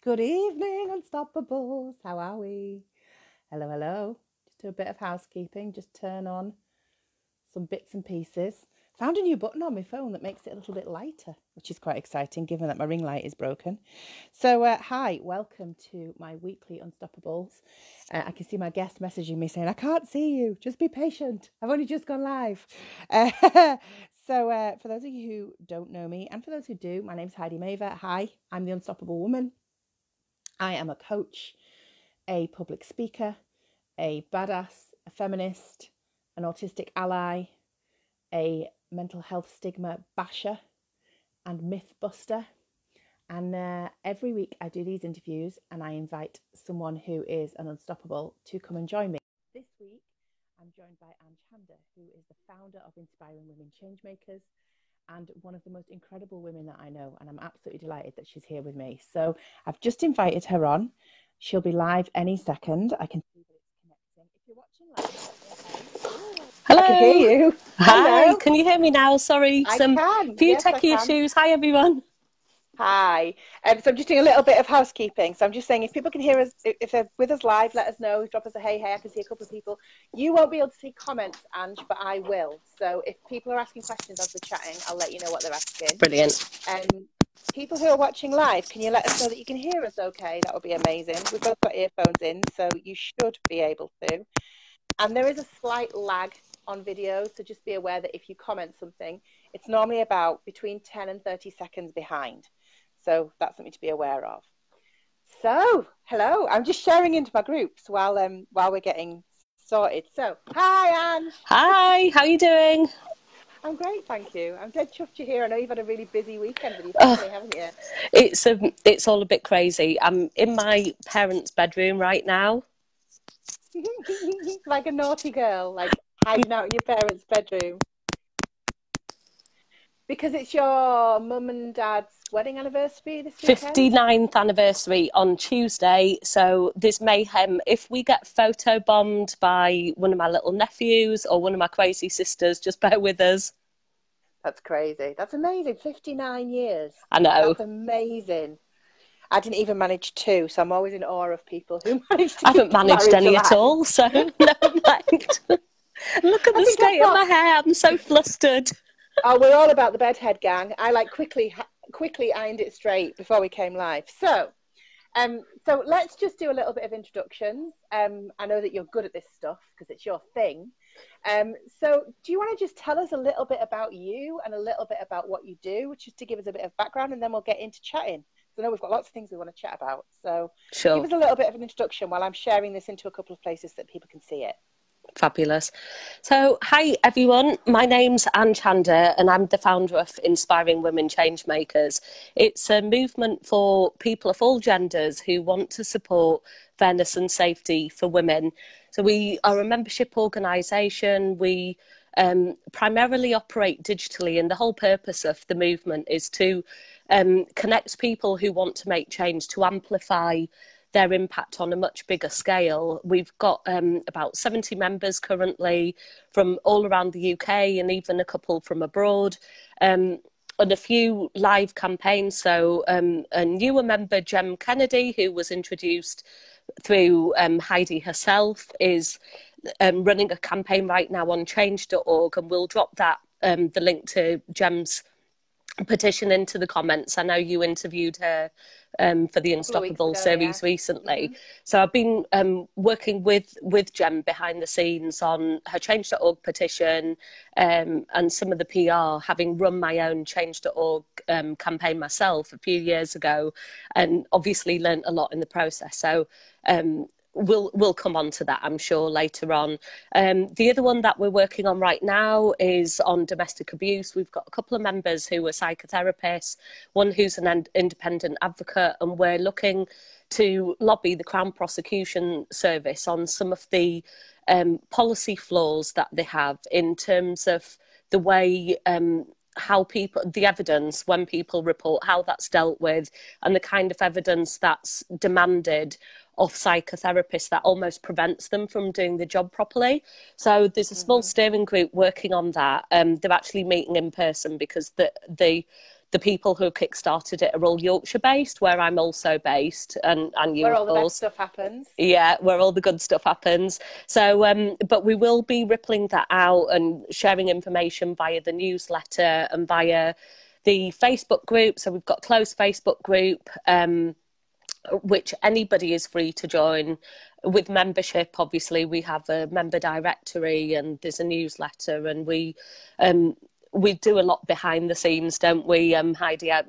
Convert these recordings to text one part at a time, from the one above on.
Good evening, Unstoppables. How are we? Hello, hello. Just do a bit of housekeeping. Just turn on some bits and pieces. Found a new button on my phone that makes it a little bit lighter, which is quite exciting given that my ring light is broken. So, hi, welcome to my weekly Unstoppables. I can see my guest messaging me saying, I can't see you. Just be patient. I've only just gone live. So, for those of you who don't know me, and for those who do, my name's Heidi Maver. Hi, I'm the Unstoppable Woman. I am a coach, a public speaker, a badass, a feminist, an autistic ally, a mental health stigma basher, and myth buster. And every week I do these interviews and I invite someone who is an unstoppable to come and join me. This week I'm joined by Handa, who is the founder of Inspiring Women Changemakers and one of the most incredible women that I know, and I'm absolutely delighted that she's here with me. So I've just invited her on. She'll be live any second. I can see that it's connecting. If you're watching live, Hello. I can hear you. Hi. Hello. Can you hear me now? Sorry, I some can. few Yes, I techie can. issues. Hi, everyone. Hi. So I'm just doing a little bit of housekeeping. So I'm just saying, if people can hear us, if they're with us live, let us know. Drop us a hey. I can see a couple of people. You won't be able to see comments, Ange, but I will. So if people are asking questions as we're chatting, I'll let you know what they're asking. Brilliant. People who are watching live, can you let us know that you can hear us okay? That would be amazing. We've both got earphones in, so you should be able to. And there is a slight lag on video, so just be aware that if you comment something, it's normally about between 10 and 30 seconds behind. So that's something to be aware of. So, hello. I'm just sharing into my groups while we're getting sorted. So, hi, Ange. Hi. How are you doing? I'm great, thank you. I'm dead chuffed you're here. I know you've had a really busy weekend with your family, haven't you? It's all a bit crazy. I'm in my parents' bedroom right now. Like a naughty girl, like hiding out in your parents' bedroom. Because it's your mum and dad's wedding anniversary this weekend? 59th anniversary on Tuesday. So there's mayhem. If we get photobombed by one of my little nephews or one of my crazy sisters, just bear with us. That's crazy. That's amazing. 59 years. I know. That's amazing. I didn't even manage two, so I'm always in awe of people who managed to I haven't keep managed marriage any alive. at all, so never mind. Look at the state of my hair. I'm so flustered. Oh, we're all about the bedhead gang. I quickly ironed it straight before we came live. So let's just do a little bit of introductions. I know that you're good at this stuff because it's your thing. So do you want to just tell us a little bit about you and a little bit about what you do, just to give us a bit of background, and then we'll get into chatting. So I know we've got lots of things we want to chat about. So Sure. Give us a little bit of an introduction while I'm sharing this into a couple of places that people can see it. Fabulous. So, hi everyone. My name's Handa, and I'm the founder of Inspiring Women Changemakers. It's a movement for people of all genders who want to support fairness and safety for women. So, we are a membership organisation. We primarily operate digitally, and the whole purpose of the movement is to connect people who want to make change, to amplify their impact on a much bigger scale. We've got about 70 members currently from all around the UK and even a couple from abroad, and a few live campaigns. So a newer member, Jem Kennedy, who was introduced through Heidi herself, is running a campaign right now on change.org, and we'll drop that the link to Jem's petition into the comments. I know you interviewed her for the Unstoppable series recently. So I've been working with Jem behind the scenes on her change.org petition and some of the PR, having run my own change.org campaign myself a few years ago, and obviously learnt a lot in the process. So we'll come on to that, I'm sure, later on. The other one that we're working on right now is on domestic abuse. We've got a couple of members who are psychotherapists, one who's an independent advocate, and we're looking to lobby the Crown Prosecution Service on some of the policy flaws that they have in terms of the way how people, the evidence when people report, how that's dealt with, and the kind of evidence that's demanded of psychotherapists that almost prevents them from doing the job properly. So there's a small steering group working on that. They're actually meeting in person because the the people who kickstarted it are all Yorkshire based, where I'm also based, and you, Where of all the best course. stuff happens. Yeah, where all the good stuff happens. So, but we will be rippling that out and sharing information via the newsletter and via the Facebook group. So we've got a closed Facebook group, which anybody is free to join. With membership, obviously, we have a member directory and there's a newsletter, and we do a lot behind the scenes, don't we, Heidi? I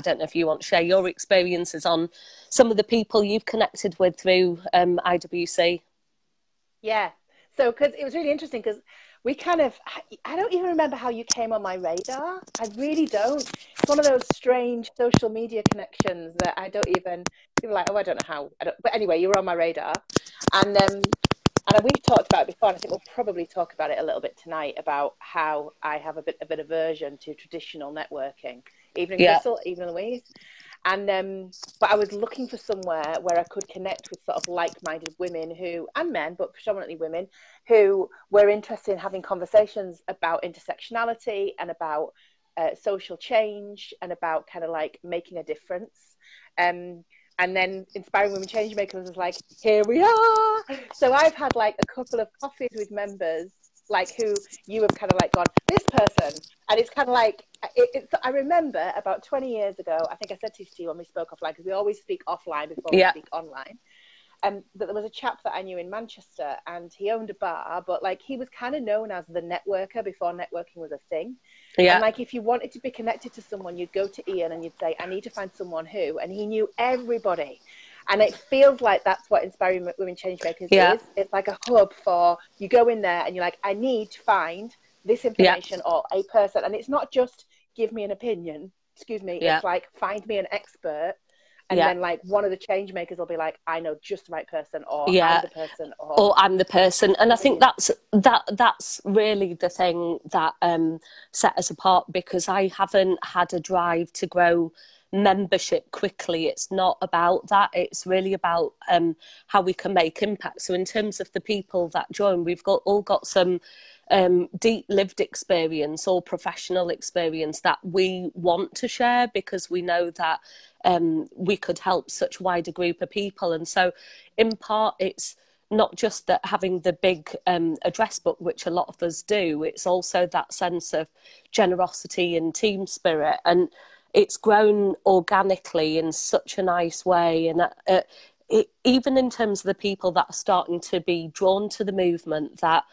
don't know if you want to share your experiences on some of the people you've connected with through IWC. Yeah. So, because it was really interesting, because we kind of, I don't even remember how you came on my radar. I really don't. It's one of those strange social media connections that I don't even, people are like, oh, I don't know how. I don't, but anyway, you were on my radar. And we've talked about it before, and I think we'll probably talk about it a little bit tonight, about how I have a bit of aversion to traditional networking, even in Yeah, Crystal, even in Louise. But I was looking for somewhere where I could connect with sort of like-minded women who, and men, but predominantly women, who were interested in having conversations about intersectionality and about social change and about kind of like making a difference. And then Inspiring Women Changemakers was like, here we are. So I've had like a couple of coffees with members, like who you have kind of like gone, this person. And it's kind of like, I remember about 20 years ago, I think I said this to you when we spoke offline, because we always speak offline before we yeah, speak online. That there was a chap that I knew in Manchester, and he owned a bar, but like he was kind of known as the networker before networking was a thing. And yeah, like if you wanted to be connected to someone, you'd go to Ian and you'd say, I need to find someone who, and he knew everybody. And it feels like that's what Inspiring Women Changemakers yeah, is. It's like a hub for, you go in there and you're like, I need to find this yeah, information or a person. And it's not just give me an opinion, excuse me, yeah, it's like find me an expert. And yeah, then like one of the change makers will be like, I know just the right person, or I'm yeah. the person, or Or I'm the person. And I think brilliant. that's really the thing that set us apart, because I haven't had a drive to grow membership quickly. It's not about that. It's really about how we can make impact. So in terms of the people that join, we've all got some deep lived experience or professional experience that we want to share, because we know that we could help such a wider group of people. And so in part, it's not just that having the big address book, which a lot of us do, it's also that sense of generosity and team spirit. And it's grown organically in such a nice way. And even in terms of the people that are starting to be drawn to the movement that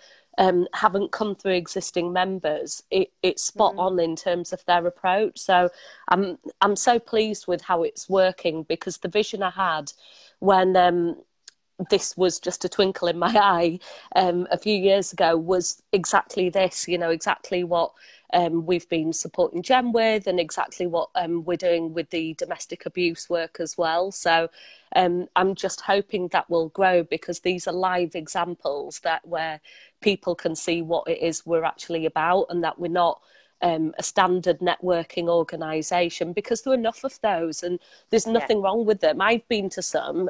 haven't come through existing members, it's spot on in terms of their approach. So I'm so pleased with how it's working, because the vision I had when this was just a twinkle in my eye a few years ago was exactly this, exactly what we've been supporting Jem with, and exactly what we're doing with the domestic abuse work as well. So I'm just hoping that will grow, because these are live examples where people can see what it is we're actually about, and that we're not a standard networking organisation, because there are enough of those and there's nothing wrong with them. I've been to some.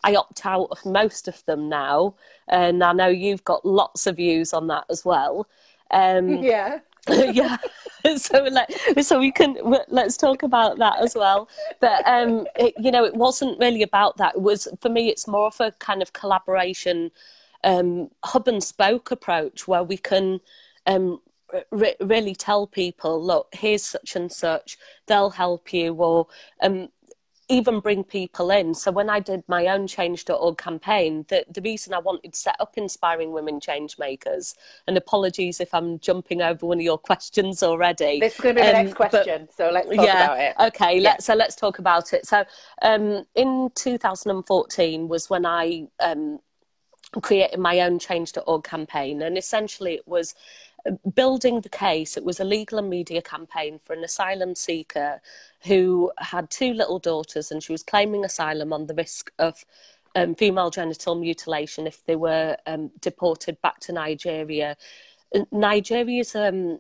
I opt out of most of them now, and I know you've got lots of views on that as well. Yeah. Yeah, so let's talk about that as well. But it wasn't really about that. It was, for me, it's more of a kind of collaboration, hub and spoke approach, where we can really tell people, look, here's such and such, they'll help you, or even bring people in. So when I did my own change.org campaign, the reason I wanted to set up Inspiring Women Changemakers, and apologies if I'm jumping over one of your questions already. This is going to be my next question, so let's talk about it. Okay, Yeah. let's talk about it. So in 2014 was when I created my own change.org campaign, and essentially it was building the case. It was a legal and media campaign for an asylum seeker who had two little daughters, and she was claiming asylum on the risk of female genital mutilation if they were deported back to Nigeria. Nigeria is a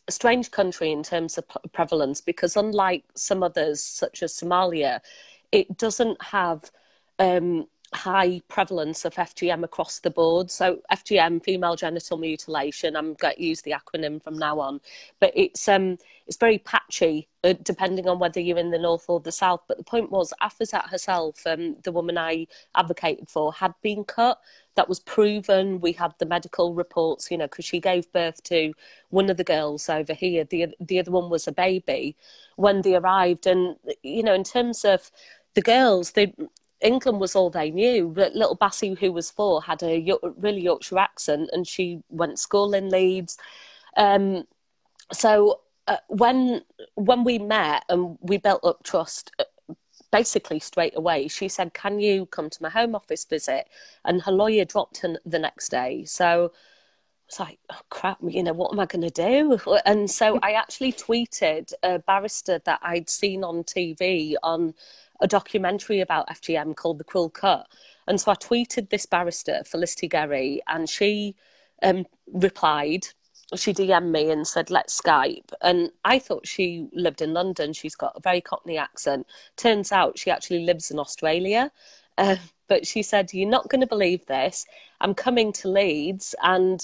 strange country in terms of prevalence, because unlike some others, such as Somalia, it doesn't have high prevalence of FGM across the board. So FGM, female genital mutilation, I'm going to use the acronym from now on, but it's very patchy depending on whether you're in the north or the south. But the point was, Afazat herself, the woman I advocated for, had been cut. That was proven. We had the medical reports, you know, because she gave birth to one of the girls over here. The other one was a baby when they arrived. And, you know, in terms of the girls, England was all they knew. But little Bassie, who was 4, had a really Yorkshire accent, and she went to school in Leeds. So when we met and we built up trust, basically straight away, she said, "Can you come to my home office visit?" And her lawyer dropped her the next day. So it's like, oh crap, you know, what am I going to do? And so I actually tweeted a barrister that I'd seen on TV on a documentary about FGM called The Cruel Cut. And so I tweeted this barrister, Felicity Gerry, and she replied. She DM'd me and said, "Let's Skype." And I thought she lived in London. She's got a very Cockney accent. Turns out she actually lives in Australia. But she said, "You're not going to believe this. I'm coming to Leeds." And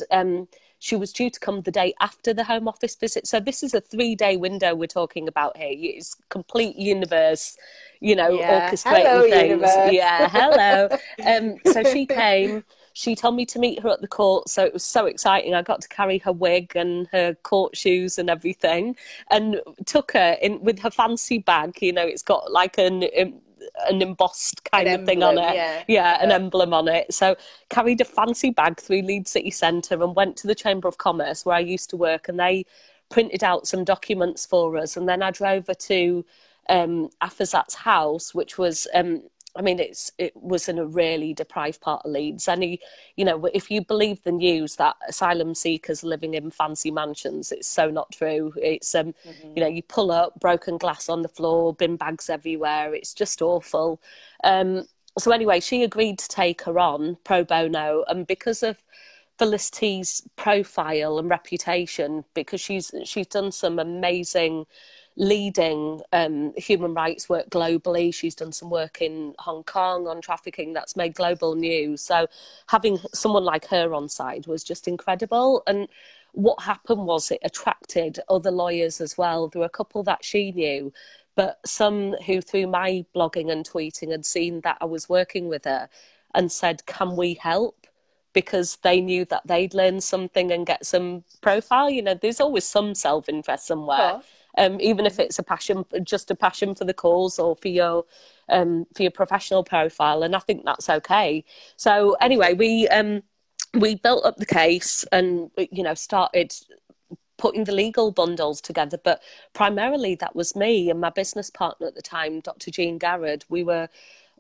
she was due to come the day after the Home Office visit. So this is a 3-day window we're talking about here. It's complete universe, you know, orchestrating hello, things. universe. Yeah, hello. So she came. She told me to meet her at the court, so it was so exciting. I got to carry her wig and her court shoes and everything, and took her in with her fancy bag. You know, it's got like an embossed kind of thing on it. Yeah, an emblem on it. So carried a fancy bag through Leeds City Centre and went to the Chamber of Commerce where I used to work, and they printed out some documents for us. And then I drove her to Afazat's house, which was I mean, it was in a really deprived part of Leeds. And you know, if you believe the news that asylum seekers are living in fancy mansions, it's so not true. It's you know, you pull up, broken glass on the floor, bin bags everywhere. It's just awful. So anyway, she agreed to take her on pro bono, and because of Felicity's profile and reputation, because she's done some amazing leading human rights work globally. She's done some work in Hong Kong on trafficking that's made global news. So having someone like her on side was just incredible. And what happened was it attracted other lawyers as well. There were a couple that she knew, but some who through my blogging and tweeting had seen that I was working with her and said, "Can we help?" Because they knew that they'd learn something and get some profile. You know, there's always some self-interest somewhere. Even if it's a passion, just a passion for the cause or for your professional profile, and I think that's okay. So anyway, we built up the case and, you know, started putting the legal bundles together. But primarily that was me and my business partner at the time, Dr. Jean Garrard. We were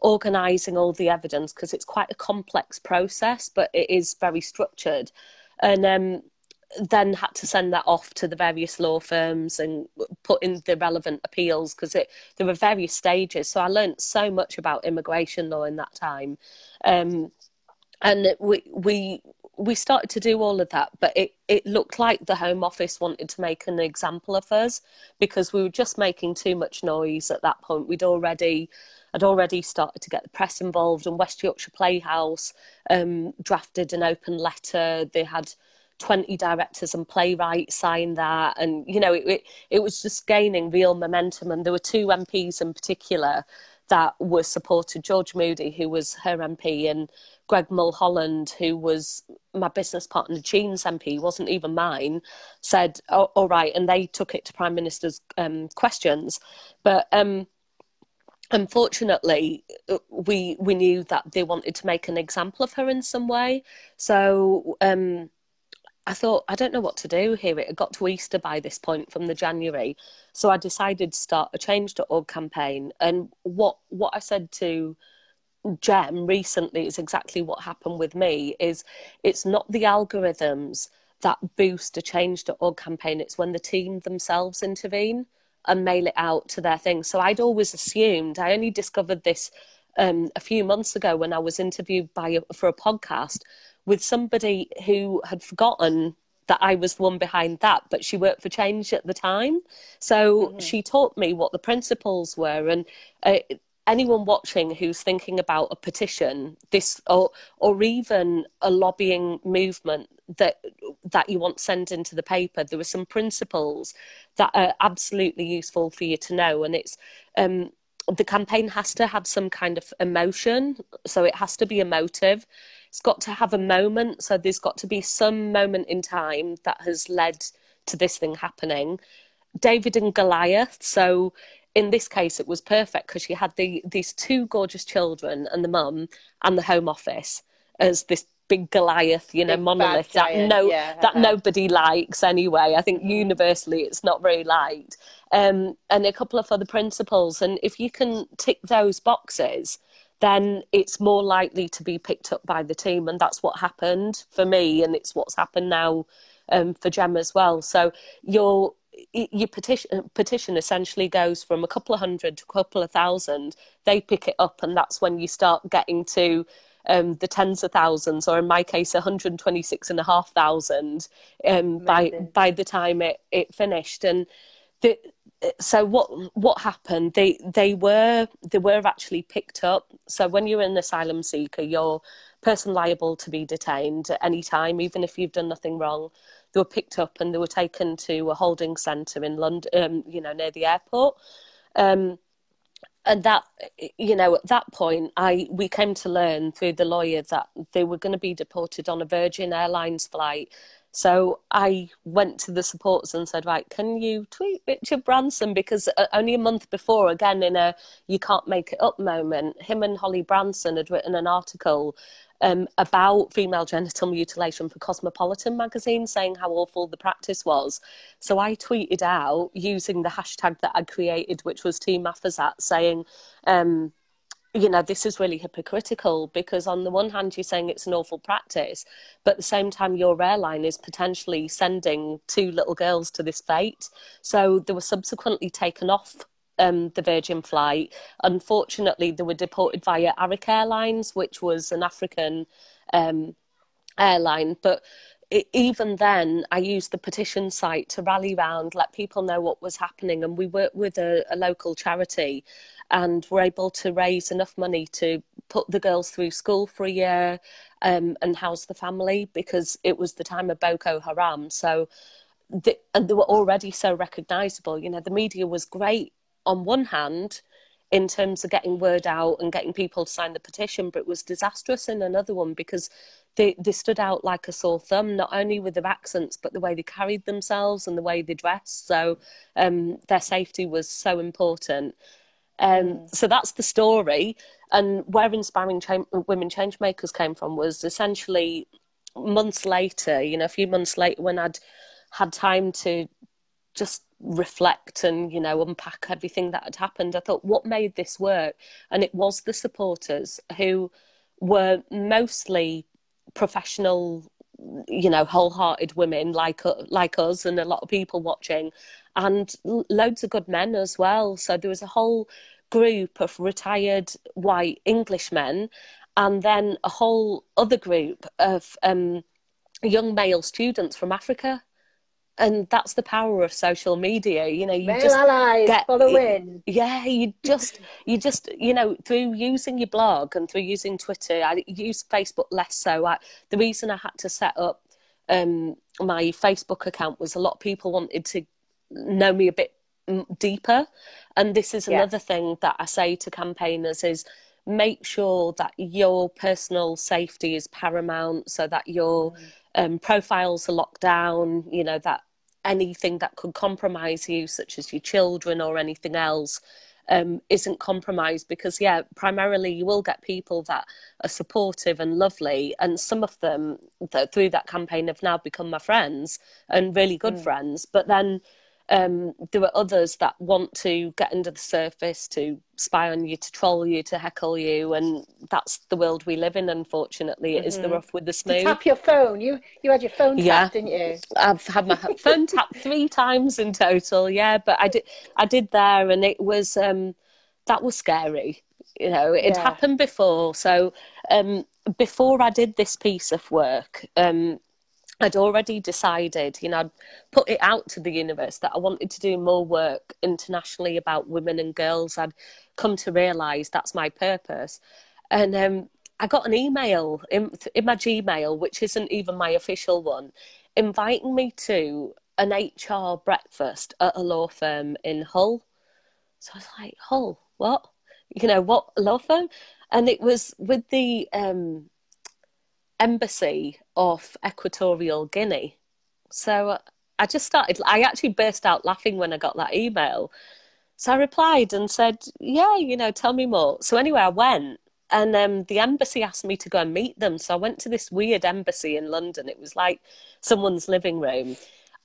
organising all the evidence because it's quite a complex process, but it is very structured. And then had to send that off to the various law firms and put in the relevant appeals because there were various stages. So I learned so much about immigration law in that time. And we started to do all of that, but it looked like the Home Office wanted to make an example of us because we were just making too much noise at that point. I'd already started to get the press involved, and West Yorkshire Playhouse drafted an open letter. They had 20 directors and playwrights sign that, and you know, it was just gaining real momentum. And there were 2 MPs in particular that were supported: George Moody, who was her MP, and Greg Mulholland, who was my business partner Jean's MP, wasn't even mine, said, "Oh, all right," and they took it to Prime Minister's questions. But unfortunately, we knew that they wanted to make an example of her in some way. So I thought, I don't know what to do here. It had got to Easter by this point from the January. So I decided to start a change.org campaign. And what I said to Jem recently is exactly what happened with me. Is it's not the algorithms that boost a change.org campaign. It's when the team themselves intervene and mail it out to their thing. So I'd always assumed, I only discovered this a few months ago when I was interviewed for a podcast with somebody who had forgotten that I was the one behind that, but she worked for Change at the time. So she taught me what the principles were. And anyone watching who's thinking about a petition, this or even a lobbying movement that you want sent into the paper, there are some principles that are absolutely useful for you to know, and it's the campaign has to have some kind of emotion, so it has to be emotive. It's got to have a moment, so there's got to be some moment in time that has led to this thing happening. David and Goliath. So in this case, it was perfect because she had these two gorgeous children and the mum and the Home Office as this big Goliath, Big bad monolith giant, yeah, that nobody likes anyway. I think universally it's not very liked. And a couple of other principles. And if you can tick those boxes, then it's more likely to be picked up by the team. And that's what happened for me. And it's what's happened now for Gem as well. So your petition essentially goes from a couple of hundred to a couple of thousand. They pick it up, and that's when you start getting to the tens of thousands, or in my case, 126,500 by the time it finished. And so what happened? They were actually picked up. So when you're an asylum seeker, you're person liable to be detained at any time, even if you've done nothing wrong. They were picked up and they were taken to a holding centre in London, near the airport. And that, at that point, we came to learn through the lawyer that they were going to be deported on a Virgin Airlines flight. So I went to the supporters and said, right, can you tweet Richard Branson? Because only a month before, again, in a you can't make it up moment, him and Holly Branson had written an article about female genital mutilation for Cosmopolitan magazine, saying how awful the practice was. So I tweeted out using the hashtag that I'd created, which was Team Afazat, saying, this is really hypocritical, because on the one hand you're saying it's an awful practice, but at the same time your airline is potentially sending two little girls to this fate. So they were subsequently taken off the Virgin flight. Unfortunately, they were deported via Arik Airlines, which was an African airline. But even then, I used the petition site to rally round, let people know what was happening. And we worked with a local charity and were able to raise enough money to put the girls through school for a year and house the family, because it was the time of Boko Haram. So, and they were already so recognisable. The media was great on one hand in terms of getting word out and getting people to sign the petition, but it was disastrous in another one, because they stood out like a sore thumb, not only with their accents, but the way they carried themselves and the way they dressed. So their safety was so important. So that's the story. And where Inspiring Women Changemakers came from was essentially months later, a few months later, when I'd had time to just reflect and unpack everything that had happened, I thought, what made this work? And it was the supporters, who were mostly professional, wholehearted women like us and a lot of people watching, and loads of good men as well. So there was a whole group of retired white English men, and then a whole other group of young male students from Africa. And that's the power of social media. You male just allies for the win. Yeah, you just through using your blog and through using Twitter. I use Facebook less so. The reason I had to set up my Facebook account was a lot of people wanted to know me a bit deeper. And this is another thing that I say to campaigners is, make sure that your personal safety is paramount, so that your profiles are locked down, that anything that could compromise you, such as your children or anything else, isn't compromised. Because primarily you will get people that are supportive and lovely, and some of them that through that campaign have now become my friends and really good friends. But then there are others that want to get under the surface, to spy on you, to troll you, to heckle you, and that's the world we live in, unfortunately. It is the rough with the smooth. To tap your phone. You had your phone tapped, didn't you? I've had my phone tapped 3 times in total, but I did there, and it was that was scary. It happened before. So before I did this piece of work, I'd already decided, I'd put it out to the universe that I wanted to do more work internationally about women and girls. I'd come to realise that's my purpose. And I got an email in my Gmail, which isn't even my official one, inviting me to an HR breakfast at a law firm in Hull. So I was like, Hull, what? You know, what law firm? And it was with the embassy of Equatorial Guinea. So I actually burst out laughing when I got that email. So I replied and said, yeah, you know, tell me more. So anyway, I went, and the embassy asked me to go and meet them. So I went to this weird embassy in London. It was like someone's living room.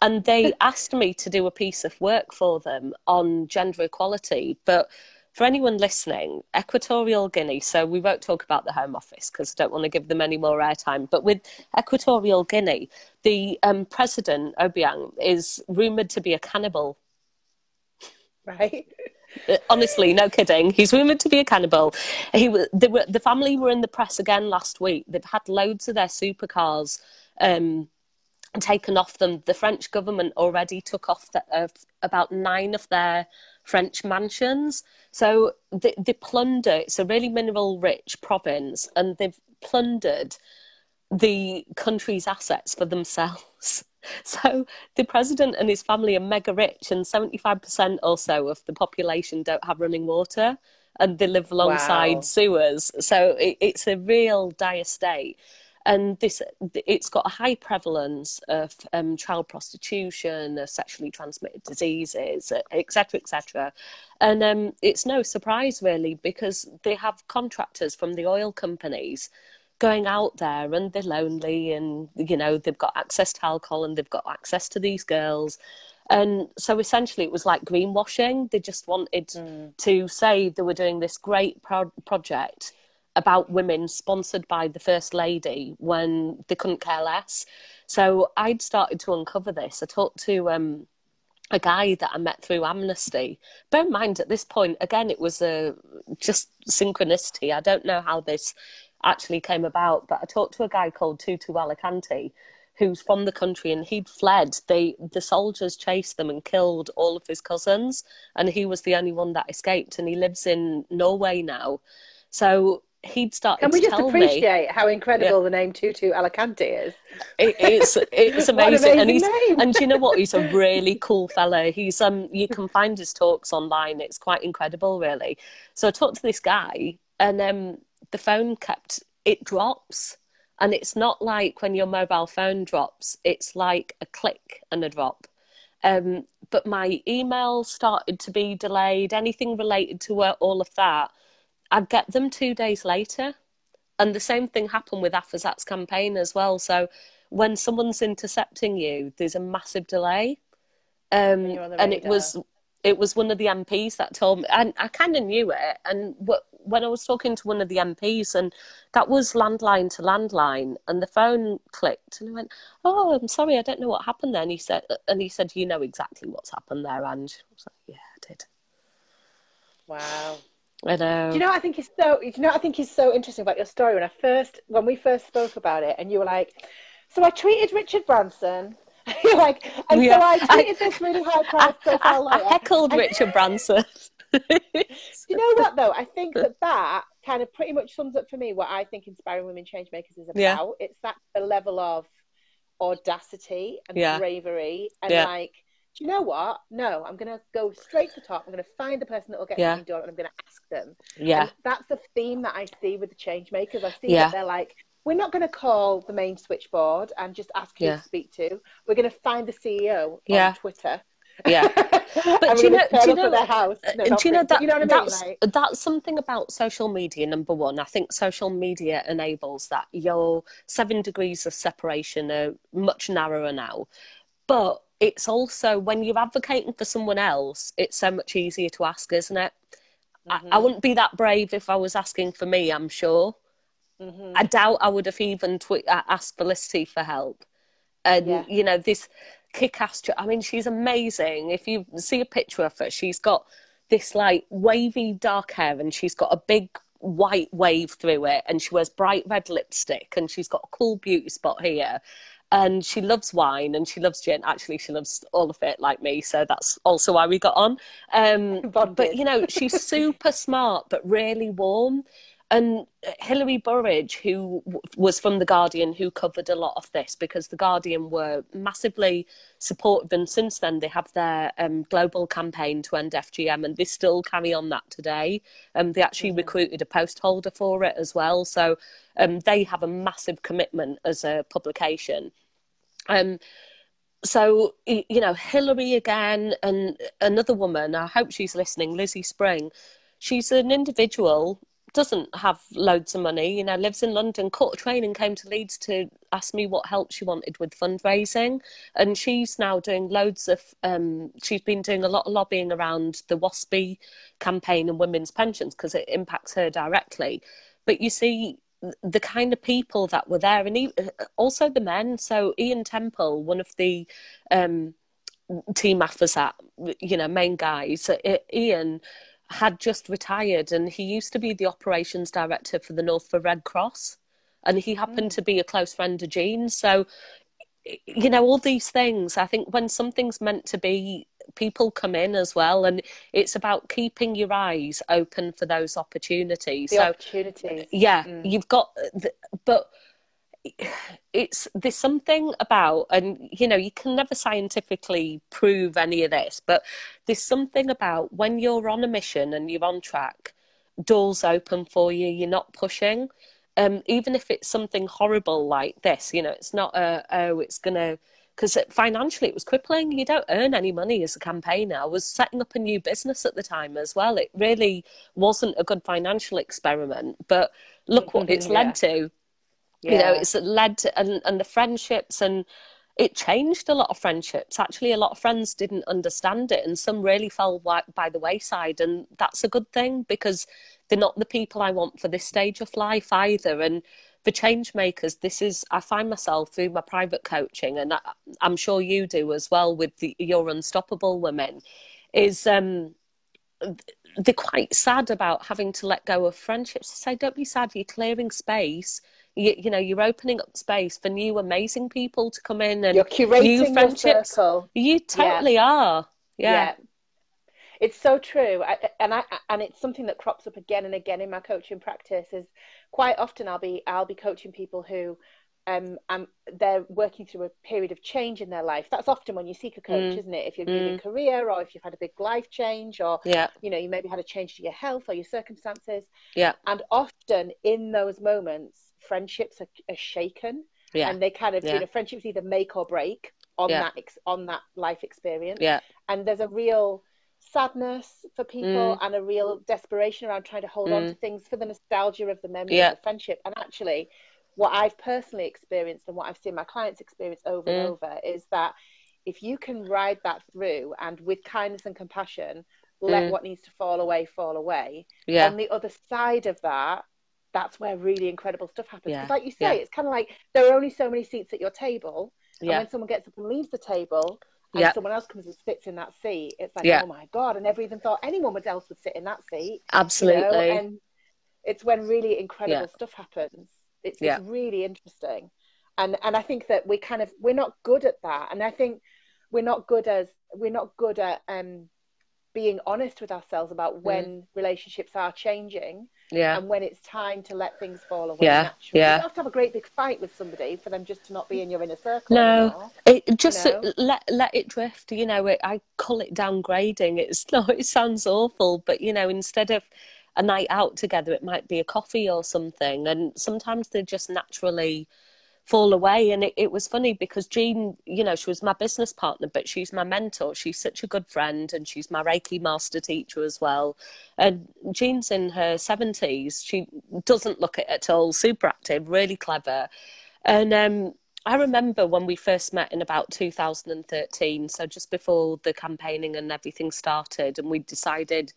And they asked me to do a piece of work for them on gender equality. But for anyone listening, Equatorial Guinea, so we won't talk about the Home Office because I don't want to give them any more airtime. But with Equatorial Guinea, the president, Obiang, is rumoured to be a cannibal. Right. Honestly, no kidding. He's rumoured to be a cannibal. The family were in the press again last week. They've had loads of their supercars taken off them. The French government already took off about 9 of their French mansions. So they plunder. It's a really mineral-rich province, and they've plundered the country's assets for themselves. So the president and his family are mega rich, and 75% or so of the population don't have running water, and they live alongside sewers. So it's a real dire state. And it's got a high prevalence of child prostitution, of sexually transmitted diseases, etc., etc. And it's no surprise, really, because they have contractors from the oil companies going out there, and they're lonely, and, you know, they've got access to alcohol, and they've got access to these girls. And so essentially it was like greenwashing. They just wanted to say they were doing this great project about women sponsored by the First Lady when they couldn't care less. So I'd started to uncover this. I talked to a guy that I met through Amnesty. Bear in mind, at this point, again, it was just synchronicity. I don't know how this actually came about, but I talked to a guy called Tutu Alicante, who's from the country, and he'd fled. The soldiers chased them and killed all of his cousins, and he was the only one that escaped, and he lives in Norway now. So he'd started Can we to just tell appreciate how incredible the name Tutu Alicante is? It's amazing. What an amazing name. And do you know what? He's a really cool fella. He's you can find his talks online. It's quite incredible, really. So I talked to this guy, and the phone it drops. And it's not like when your mobile phone drops, it's like a click and a drop. But my email started to be delayed, anything related to all of that. I'd get them 2 days later. And the same thing happened with Afazat's campaign as well. So when someone's intercepting you, there's a massive delay. And it was one of the MPs that told me, and I kind of knew it. And when I was talking to one of the MPs, and that was landline to landline, and the phone clicked, and I went, "Oh, I'm sorry, I don't know what happened there." And he said, "You know exactly what's happened there, Ange." I was like, "Yeah, I did." Wow. I know. Do you know what I think is so interesting about your story? When we first spoke about it, and you were like, "So I tweeted Richard Branson." You're like, so I tweeted this really high profile lawyer. I heckled Richard Branson. You know what, though? I think that kind of pretty much sums up for me what I think Inspiring Women Changemakers is about. Yeah. It's that level of audacity and bravery, and like, do you know what? No, I'm going to go straight to the top. I'm going to find the person that will get something done, and I'm going to ask them. Yeah. And that's the theme that I see with the Changemakers. I see that they're like, we're not going to call the main switchboard and just ask who to speak to. We're going to find the CEO on Twitter. Yeah. But do you know their house? That's something about social media, number one. I think social media enables that. Your 7 degrees of separation are much narrower now. But it's also, when you're advocating for someone else, it's so much easier to ask, isn't it? Mm-hmm. I wouldn't be that brave if I was asking for me, I'm sure. Mm-hmm. I doubt I would have even asked Felicity for help. And, you know, this kick-ass... I mean, she's amazing. If you see a picture of her, she's got this, like, wavy dark hair, and she's got a big white wave through it, and she wears bright red lipstick, and she's got a cool beauty spot here. and she loves wine and she loves gin. Actually, she loves all of it like me, so that's also why we got on. But Bonded. you know, she's super smart but really warm. And Hilary Burridge, who was from The Guardian, who covered a lot of this, because The Guardian were massively supportive, and since then they have their global campaign to end FGM, and they still carry on that today. They actually recruited a post holder for it as well, so they have a massive commitment as a publication. So, you know, Hillary again, and another woman, I hope she's listening, Lizzie Spring. She's an individual, doesn't have loads of money, you know, lives in London, caught a train and came to Leeds to ask me what help she wanted with fundraising. And she's now doing loads of, she's been doing a lot of lobbying around the WASPy campaign and women's pensions because it impacts her directly. But you see, the kind of people that were there, and also the men. So Ian Temple, one of the team AFASAT, you know, main guys, Ian had just retired, and he used to be the operations director for the North Red Cross, and he happened to be a close friend of Jean's. So, you know, all these things, I think when something's meant to be, people come in as well, and it's about keeping your eyes open for those opportunities. The opportunities. Yeah, you've got, but there's something about, and you know, you can never scientifically prove any of this, but there's something about when you're on a mission and you're on track, doors open for you, you're not pushing. Even if it's something horrible like this, you know, it's not it's gonna, because financially it was crippling. You don't earn any money as a campaigner. I was setting up a new business at the time as well. It really wasn't a good financial experiment, but look what it's led to. You know, it's led to, and the friendships, and it changed a lot of friendships. Actually, a lot of friends didn't understand it, and some really fell by the wayside, and that's a good thing, because they're not the people I want for this stage of life either. And for change makers, this is, I find myself through my private coaching, and I'm sure you do as well with your Unstoppable women, is they're quite sad about having to let go of friendships. To say, don't be sad, you're clearing space. You know, you're opening up space for new amazing people to come in, and you're curating new friendships. Your circle. You totally are. Yeah. It's so true. And it's something that crops up again and again in my coaching practice. Is quite often I'll be coaching people who they're working through a period of change in their life. That's often when you seek a coach, isn't it? If you're moving career, or if you've had a big life change, or you know, you maybe had a change to your health or your circumstances. And often in those moments, friendships are shaken, and they kind of, you know, friendships either make or break on that life experience. And there's a real sadness for people and a real desperation around trying to hold on to things for the nostalgia of the memory of the friendship. And actually, what I've personally experienced and what I've seen my clients experience over and over is that if you can ride that through, and with kindness and compassion, let what needs to fall away. On the other side of that, that's where really incredible stuff happens. Because like you say, it's kind of like there are only so many seats at your table. And when someone gets up and leaves the table, and someone else comes and sits in that seat, it's like, oh my God, I never even thought anyone else would sit in that seat. Absolutely. You know? And it's when really incredible stuff happens. It's really interesting. And I think that we're not good at that. And I think we're not good at being honest with ourselves about when relationships are changing, and when it's time to let things fall away naturally. You don't have to have a great big fight with somebody for them just to not be in your inner circle anymore. It just, you know? let it drift. You know, I call it downgrading. It sounds awful, but you know, instead of a night out together, it might be a coffee or something, and sometimes they just naturally fall away. And it was funny because Jean, you know, she was my business partner, but she's my mentor. She's such a good friend, and she's my Reiki master teacher as well. And Jean's in her 70s. She doesn't look it at all, super active, really clever. And I remember when we first met in about 2013, so just before the campaigning and everything started, and we decided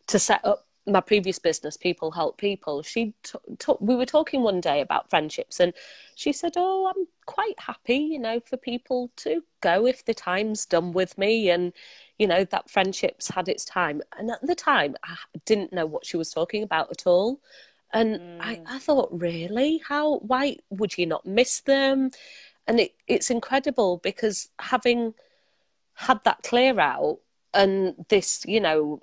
to set up my previous business, People Help People. We were talking one day about friendships, and she said, oh, I'm quite happy, you know, for people to go if the time's done with me, and you know, that friendship's had its time. And at the time I didn't know what she was talking about at all, and I thought, really, why would you not miss them? it's incredible because having had that clear out and this, you know,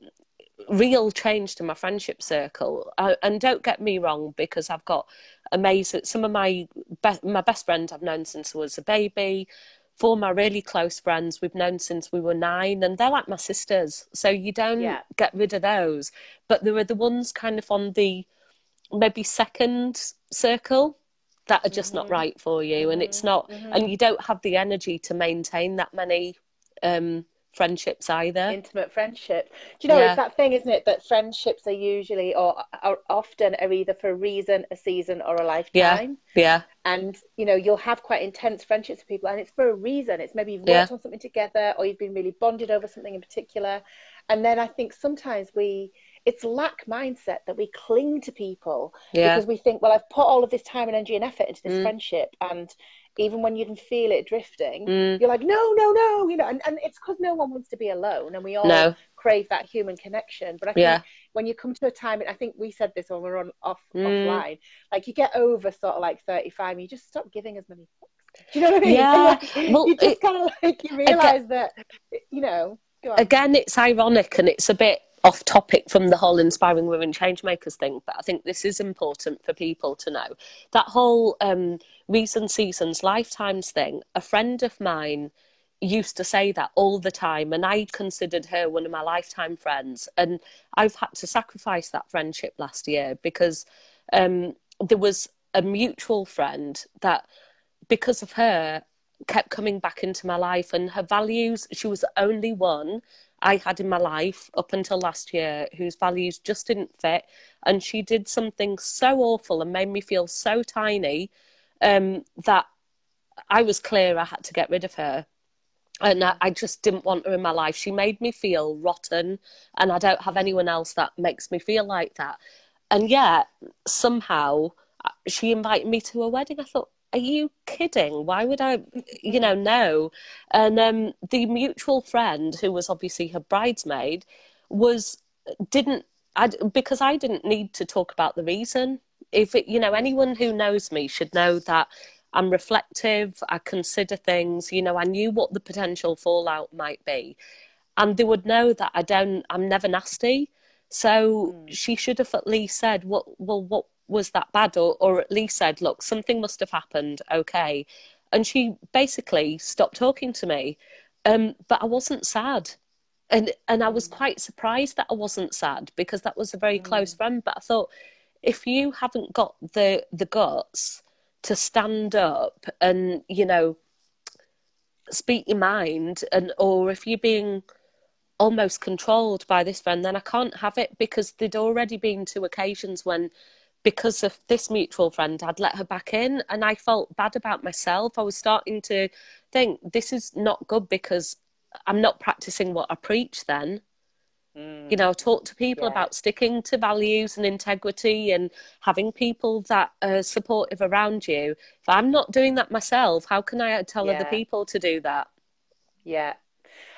real change to my friendship circle. And don't get me wrong, because I've got amazing, some of my best friend I've known since I was a baby. For my really close friends, we've known since we were 9, and they're like my sisters. So you don't Yeah. get rid of those. But there are the ones kind of on the maybe second circle that are just not Mhm. right for you, and it's Mhm. not, and Mhm. you don't have the energy to maintain that many friendships either. Intimate friendship. Do you know, it's Yeah, that thing, isn't it, that friendships are usually or are often are either for a reason, a season, or a yeah, lifetime. yeah, And you know, you'll have quite intense friendships with people, and it's for a reason. It's maybe you've yeah, worked on something together, or you've been really bonded over something in particular. And then I think sometimes it's lack mindset that we cling to people yeah. because we think, well, I've put all of this time and energy and effort into this Mm, friendship, and even when you can feel it drifting, mm, you're like, no, no, no, you know, and it's because no one wants to be alone, and we all no, crave that human connection. But I think yeah, when you come to a time, and I think we said this when we were on mm, offline, like you get over sort of like 35 and you just stop giving as many fucks. Do you know what I mean? And yeah. Well, you just kind of like you again, realize that, you know, go on. again, it's ironic and it's a bit off topic from the whole inspiring women change makers thing, but I think this is important for people to know. That whole reason, seasons, lifetimes thing, a friend of mine used to say that all the time, and I considered her one of my lifetime friends. And I've had to sacrifice that friendship last year because there was a mutual friend that, because of her, kept coming back into my life, and her values, she was the only one I had in my life up until last year whose values just didn't fit. And she did something so awful and made me feel so tiny, that I was clear I had to get rid of her. And I just didn't want her in my life. She made me feel rotten, and I don't have Mm, anyone else that makes me feel like that. And yet, somehow, she invited me to a wedding. I thought, are you kidding? Why would I, no? And the mutual friend, who was obviously her bridesmaid, was didn't because I didn't need to talk about the reason. If it, anyone who knows me should know that I'm reflective. I consider things. I knew what the potential fallout might be, and they would know that I'm never nasty. So mm, she should have at least said, what was that bad? Or at least said, look, something must have happened. Okay. And she basically stopped talking to me. But I wasn't sad. And I was mm, quite surprised that I wasn't sad because that was a very close mm, friend. But I thought, if you haven't got the guts to stand up and, speak your mind, and or if you're being almost controlled by this friend, then I can't have it, because there'd already been 2 occasions when, because of this mutual friend, I'd let her back in, and I felt bad about myself. I was starting to think this is not good because I'm not practicing what I preach then. mm. Talk to people Yeah, about sticking to values and integrity and having people that are supportive around you. If I'm not doing that myself, how can I tell other yeah, people to do that? yeah.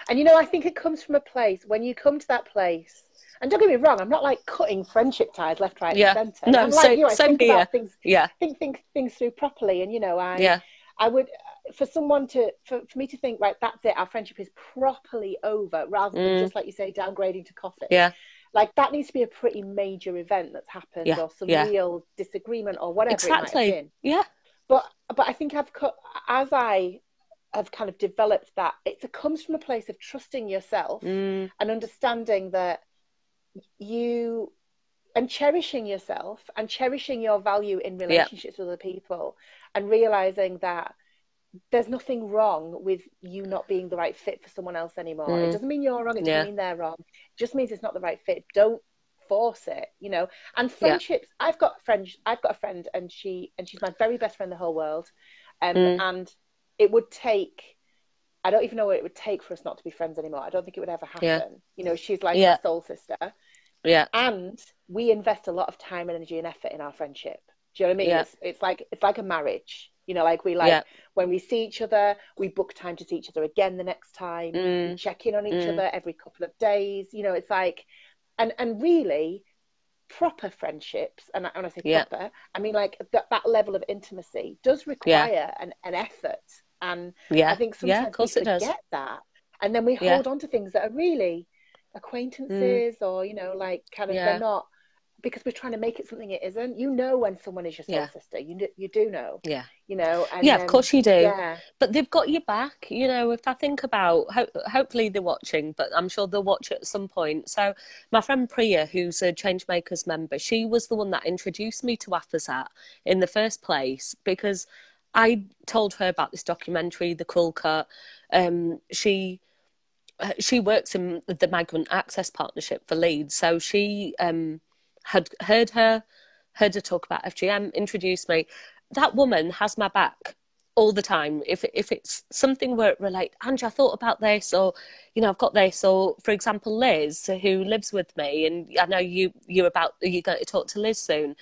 And you know, I think it comes from a place when you come to that place. And don't get me wrong, I'm not like cutting friendship ties left, right, and Yeah. centre. No, I'm like so you, I same think here. about things, Yeah. think things through properly. And you know, Yeah. I would for someone for me to think, right, that's it, our friendship is properly over, rather than Mm, just like you say, downgrading to coffee. yeah. Like that needs to be a pretty major event that's happened, Yeah. or some Yeah. real disagreement, or whatever it might have Exactly. been. Yeah. But I think I've cut as I have kind of developed that it comes from a place of trusting yourself Mm, and understanding that you and cherishing yourself and cherishing your value in yeah. relationships with other people, and realizing that there's nothing wrong with you not being the right fit for someone else anymore. It Mm, doesn't mean you're wrong, it doesn't yeah. mean they're wrong, it just means it's not the right fit. Don't force it, you know. And Yeah. friendships, I've got a friend, and she's my very best friend in the whole world. Mm, And it would take, I don't even know what it would take for us not to be friends anymore. I don't think it would ever yeah. happen. You know, she's like my Yeah. soul sister. Yeah. And we invest a lot of time and energy and effort in our friendship. Do you know what I mean? Yeah. It's like a marriage. You know, like we like Yeah. when we see each other, we book time to see each other again the next time. We Mm, check in on each mm, other every couple of days. You know, it's like, and really proper friendships, and when I say yeah. proper, I mean like that level of intimacy does Yeah. require an effort. And I Yeah. think Yeah, of sometimes we course it does. forget that. And then we Yeah. hold on to things that are really Mm, acquaintances, or, like kind of, they're yeah. not, because we're trying to make it something it isn't. You know when someone is your soul Yeah. sister. You do know, Yeah. and Yeah, of course you do. yeah, But they've got your back. If I think about, hopefully they're watching, but I'm sure they'll watch at some point. So my friend Priya, who's a Changemakers member, she was the one that introduced me to Afazat in the first place, because I told her about this documentary, The Cool Cut. She works in the Migrant Access Partnership for Leeds, so she had heard her talk about FGM, introduced me. That woman has my back all the time. If it's something where it relate, Angie, I thought about this, or I've got this, or for example, Liz, who lives with me, and I know you're going to talk to Liz soon.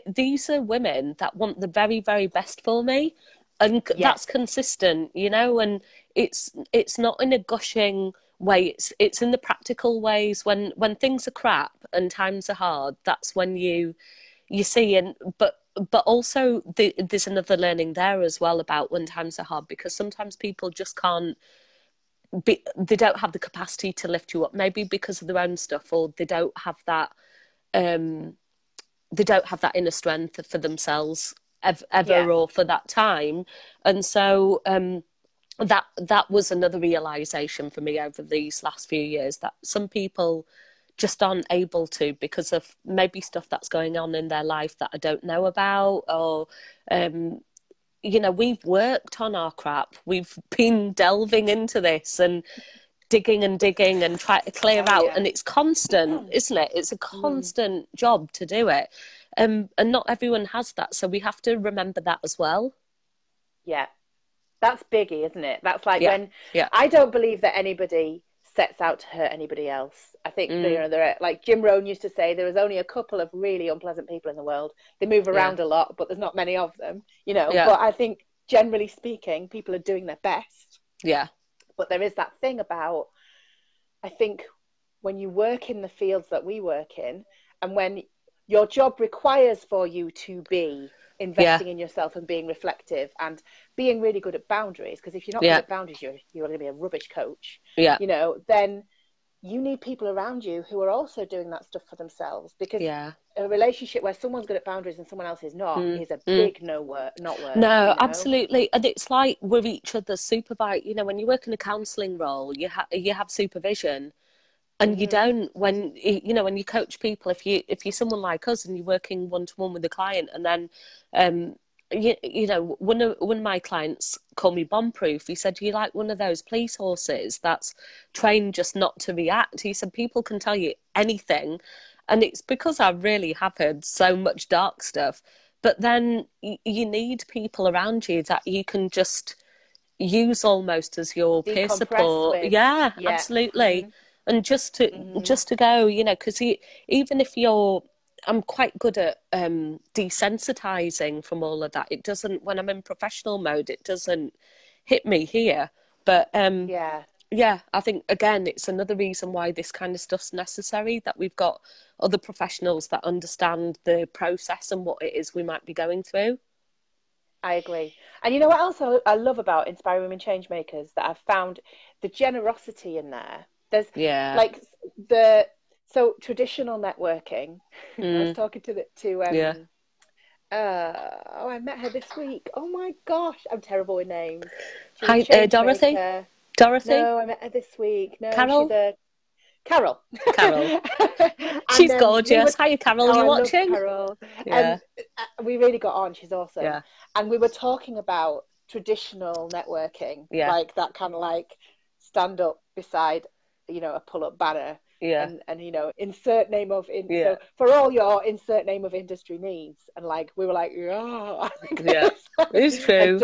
These are women that want the very, very best for me, and yes, that's consistent, and it's not in a gushing way. It's in the practical ways. When things are crap and times are hard, that's when you see. And but also there's another learning there as well about when times are hard, because sometimes people just can't they don't have the capacity to lift you up, maybe because of their own stuff, or um they don't have that inner strength for themselves yeah, ever, or for that time. And so that was another realization for me over these last few years, that some people just aren't able to, because of maybe stuff that's going on in their life that I don't know about, or we've worked on our crap, we've been delving into this and digging and try to clear oh out, yeah, and it's constant, isn't it? It's a mm, constant job to do it, and not everyone has that, so we have to remember that as well. yeah. That's biggie, isn't it? That's like Yeah, when, yeah. I don't believe that anybody sets out to hurt anybody else. I think Mm, there are, like Jim Rohn used to say, there is only a couple of really unpleasant people in the world. They move yeah, around a lot, but there's not many of them. yeah, But I think generally speaking, people are doing their best. yeah, But there is that thing about, I think, when you work in the fields that we work in, and when your job requires for you to be yeah, investing in yourself and being reflective and being really good at boundaries, because if you're not good yeah, at boundaries, you're going to be a rubbish coach, yeah, then you need people around you who are also doing that stuff for themselves, because yeah. a relationship where someone's good at boundaries and someone else is not Mm, is a mm. big no work not work. No, absolutely. And it's like we're each other's supervisor. When you work in a counselling role, you have supervision, and you Mm-hmm. don't when you coach people. If you're someone like us and you're working one to one with a client, and then um one of my clients called me bomb proof. He said, "You like one of those police horses that's trained just not to react." He said, "People can tell you anything," and it's because I really have heard so much dark stuff. But then you need people around you that you can just use almost as your peer Decompress support. with. Yeah, Yeah. absolutely. Mm-hmm. And just to go, because even if I'm quite good at desensitizing from all of that. It doesn't, when I'm in professional mode, it doesn't hit me here. But Yeah, yeah, I think again, it's another reason why this kind of stuff's necessary, that we've got other professionals that understand the process and what it is we might be going through. I agree. And you know what else I love about Inspiring Women Change Makers, that I've found the generosity in there. There's Yeah. like the so traditional networking. I was Mm, talking to yeah. I met her this week. Oh my gosh, I'm terrible with names. She's a Hi, change Dorothy. maker. Dorothy. No, I met her this week. No, she's Carol. a Carol. Carol. And She's we were, gorgeous. Hiya, Carol. oh, You I love watching? Carol. Yeah. And we really got on. She's awesome. Yeah. And we were talking about traditional networking, Yeah. like that kind of like stand up beside, a pull up banner, Yeah. and insert name of in Yeah. so for all your insert name of industry needs. And like we were like, yeah, Yeah. It's and true.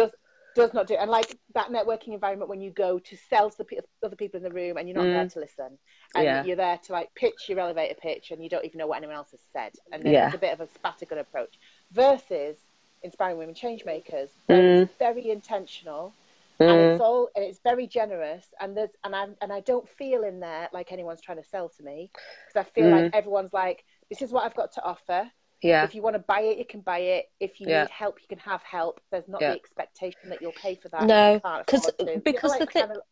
does not do, and like that networking environment when you go to sell to the other people in the room, and you're not there Mm, to listen, and yeah. you're there to like pitch your elevator pitch, and you don't even know what anyone else has said, and then there's Yeah. a bit of a spattergun approach versus Inspiring Women Change Makers, where it's Mm, very intentional, and mm, it's very generous, and I don't feel in there like anyone's trying to sell to me, because I feel like mm. everyone's like, this is what I've got to offer, Yeah. If you want to buy it, you can buy it. If you Yeah. need help, you can have help. There's not the Yeah. expectation that you'll pay for that if you No, can't because afford to. You know, because the like thing, kind of,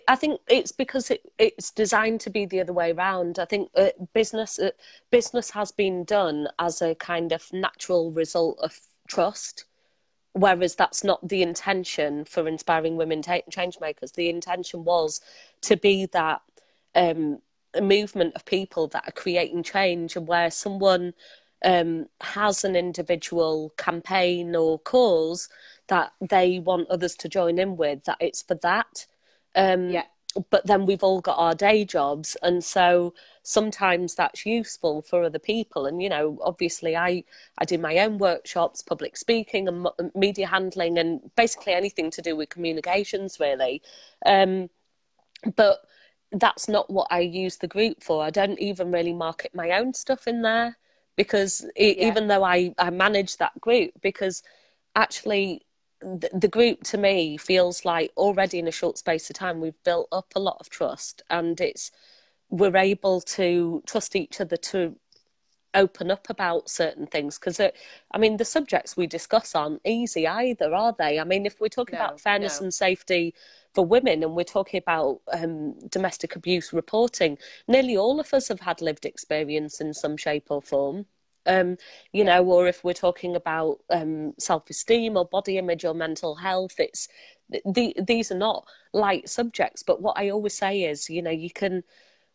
I think it's because it's designed to be the other way around. I think business has been done as a kind of natural result of trust, whereas that's not the intention for inspiring women change makers. The intention was to be that um, a movement of people that are creating change, and where someone has an individual campaign or cause that they want others to join in with, that it's for that. Um, yeah, but then we've all got our day jobs, and so sometimes that's useful for other people. And obviously, I do my own workshops, public speaking and media handling, and basically anything to do with communications, really. But that's not what I use the group for. I don't even really market my own stuff in there, because yeah, even though I manage that group, because actually the group to me feels like already in a short space of time we've built up a lot of trust, and we're able to trust each other to open up about certain things, because I mean, the subjects we discuss aren't easy either, are they? I mean, if we're talking about no, fairness no, and safety for women, and we're talking about domestic abuse reporting, nearly all of us have had lived experience in some shape or form. yeah, Or if we're talking about self-esteem or body image or mental health, these are not light subjects. But what I always say is,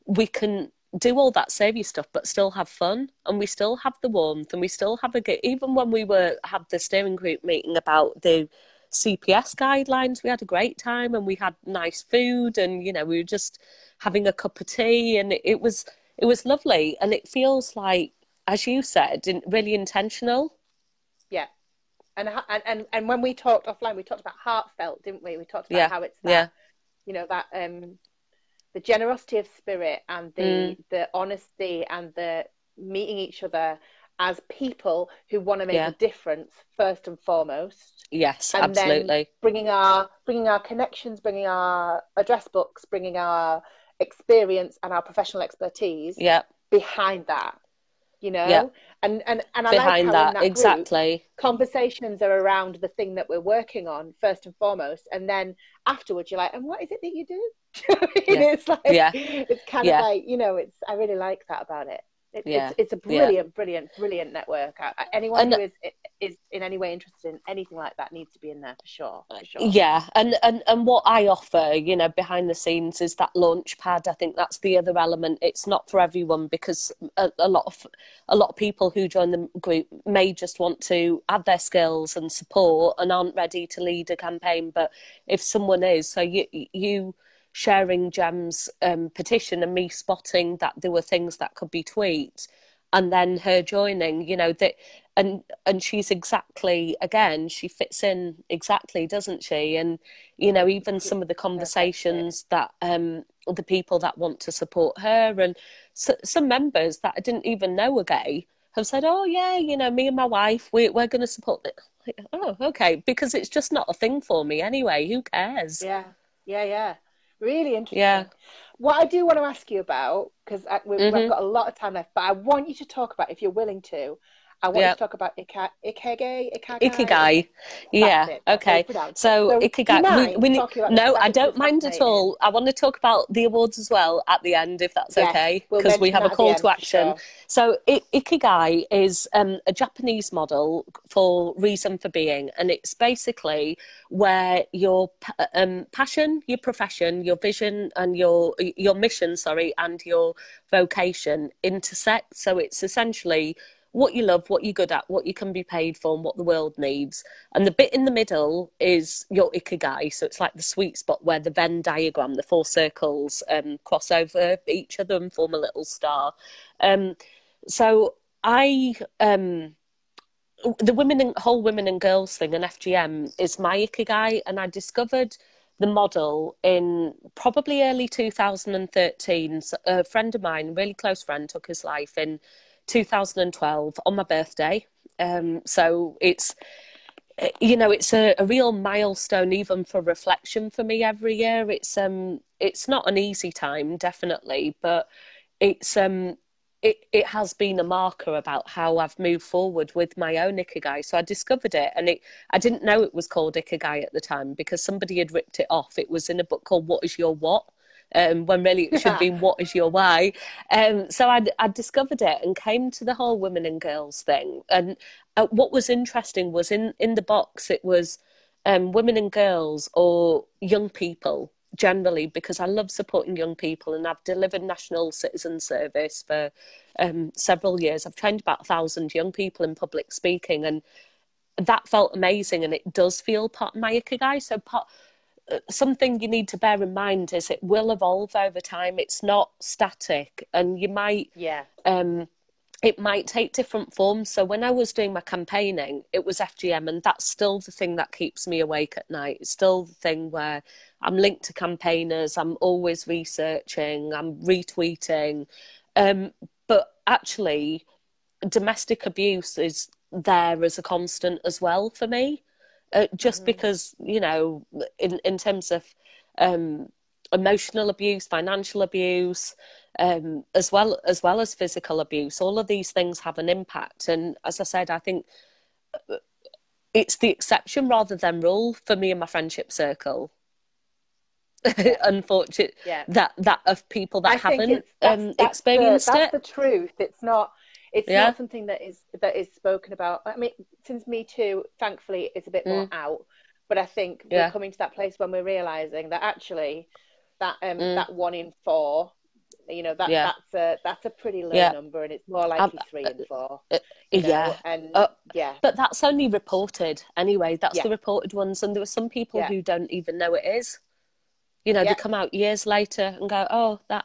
we can do all that savvy stuff but still have fun, and we still have the warmth, and we still have even when we had the steering group meeting about the CPS guidelines, we had a great time, and we had nice food, and we were just having a cup of tea, and it was lovely, and it feels like, as you said, really intentional. yeah. And when we talked offline, we talked about heartfelt, didn't we? We talked about Yeah, how it's that, yeah, that the generosity of spirit and mm, the honesty and the meeting each other as people who want to make a yeah, difference first and foremost, yes, and then absolutely, bringing our connections, bringing our address books, bringing our experience and our professional expertise yeah, behind that, yeah, and I like behind how in that, that group exactly. conversations are around the thing that we're working on first and foremost, and then afterwards you're like, and what is it that you do? Yeah, It's like, yeah, it's kind of yeah, like, it's, I really like that about it. yeah, It's a yeah. brilliant, brilliant, brilliant network. Anyone And who is in any way interested in anything like that needs to be in there for sure, for sure. yeah, and what I offer, behind the scenes, is that launch pad. I think that's the other element. It's not for everyone, because a lot of people who join the group may just want to add their skills and support, and aren't ready to lead a campaign. But if someone is, so you sharing Gem's petition, and me spotting that there were things that could be tweaked, and then her joining, that, and she's exactly, again, she fits in exactly, doesn't she? And even It's some of the perfect fit. conversations that the people that want to support her, and some members that I didn't even know were gay, have said, oh yeah, me and my wife, we're going to support it. Oh, okay, because it's just not a thing for me anyway. Who cares? Yeah, yeah, yeah. Really Yeah. interesting. What I do want to ask you about, because we've Mhm. got a lot of time left, but I want you to talk about, if you're willing to, I want you Yeah. to talk about Ikagai. Ikigai. That's Yeah. it. That's how you Okay. pronounce it. So So, do you Ikigai. We mind need. talking about this? No, Because I I think this is don't mind at fascinating. all. I want to talk about the awards as well at the end, if that's Yes, okay, we'll because we mention have a that at the call to end for action. sure. So Ikigai is a Japanese model for reason for being, and it's basically where your passion, your profession, your vision, and your mission, sorry, and your vocation intersect. So it's essentially what you love, what you're good at, what you can be paid for, and what the world needs. And the bit in the middle is your ikigai. So it's like the sweet spot where the Venn diagram, the four circles, cross over each other and form a little star. Um, so I, the whole women and girls thing and FGM is my ikigai, and I discovered the model in probably early 2013. So a friend of mine, really close friend, took his life in 2012 on my birthday. So it's a real milestone, even for reflection for me every year. It's not an easy time, definitely, but it's it has been a marker about how I've moved forward with my own ikigai. So I discovered it, and I didn't know it was called ikigai at the time because somebody had ripped it off. It was in a book called What Is Your What? When really it should have been What Is Your Why? So I discovered it and came to the whole women and girls thing. And what was interesting was in the box, it was women and girls or young people generally, because I love supporting young people, and I've delivered national citizen service for several years. I've trained about 1,000 young people in public speaking, and that felt amazing, and it does feel part of my ikigai. So something you need to bear in mind is it will evolve over time. It's not static, and you might it might take different forms. So when I was doing my campaigning, it was FGM, and that's still the thing that keeps me awake at night. It's still the thing where I'm linked to campaigners, I'm always researching, I'm retweeting. But actually, domestic abuse is there as a constant as well for me. Just because, you know, in terms of emotional abuse, financial abuse, as well as physical abuse, all of these things have an impact. And as I said, I think it's the exception rather than rule for me and my friendship circle. Yeah. Unfortunate that of people that haven't experienced that's it. the truth. It's not something that is spoken about. I mean, since Me Too, thankfully, it's a bit more out. But I think we're coming to that place when we're realizing that actually that 1 in 4, you know, that's a pretty low number, and it's more likely 3 in 4. But that's only reported anyway. That's the reported ones, and there were some people who don't even know it is. You know, they come out years later and go, "Oh, that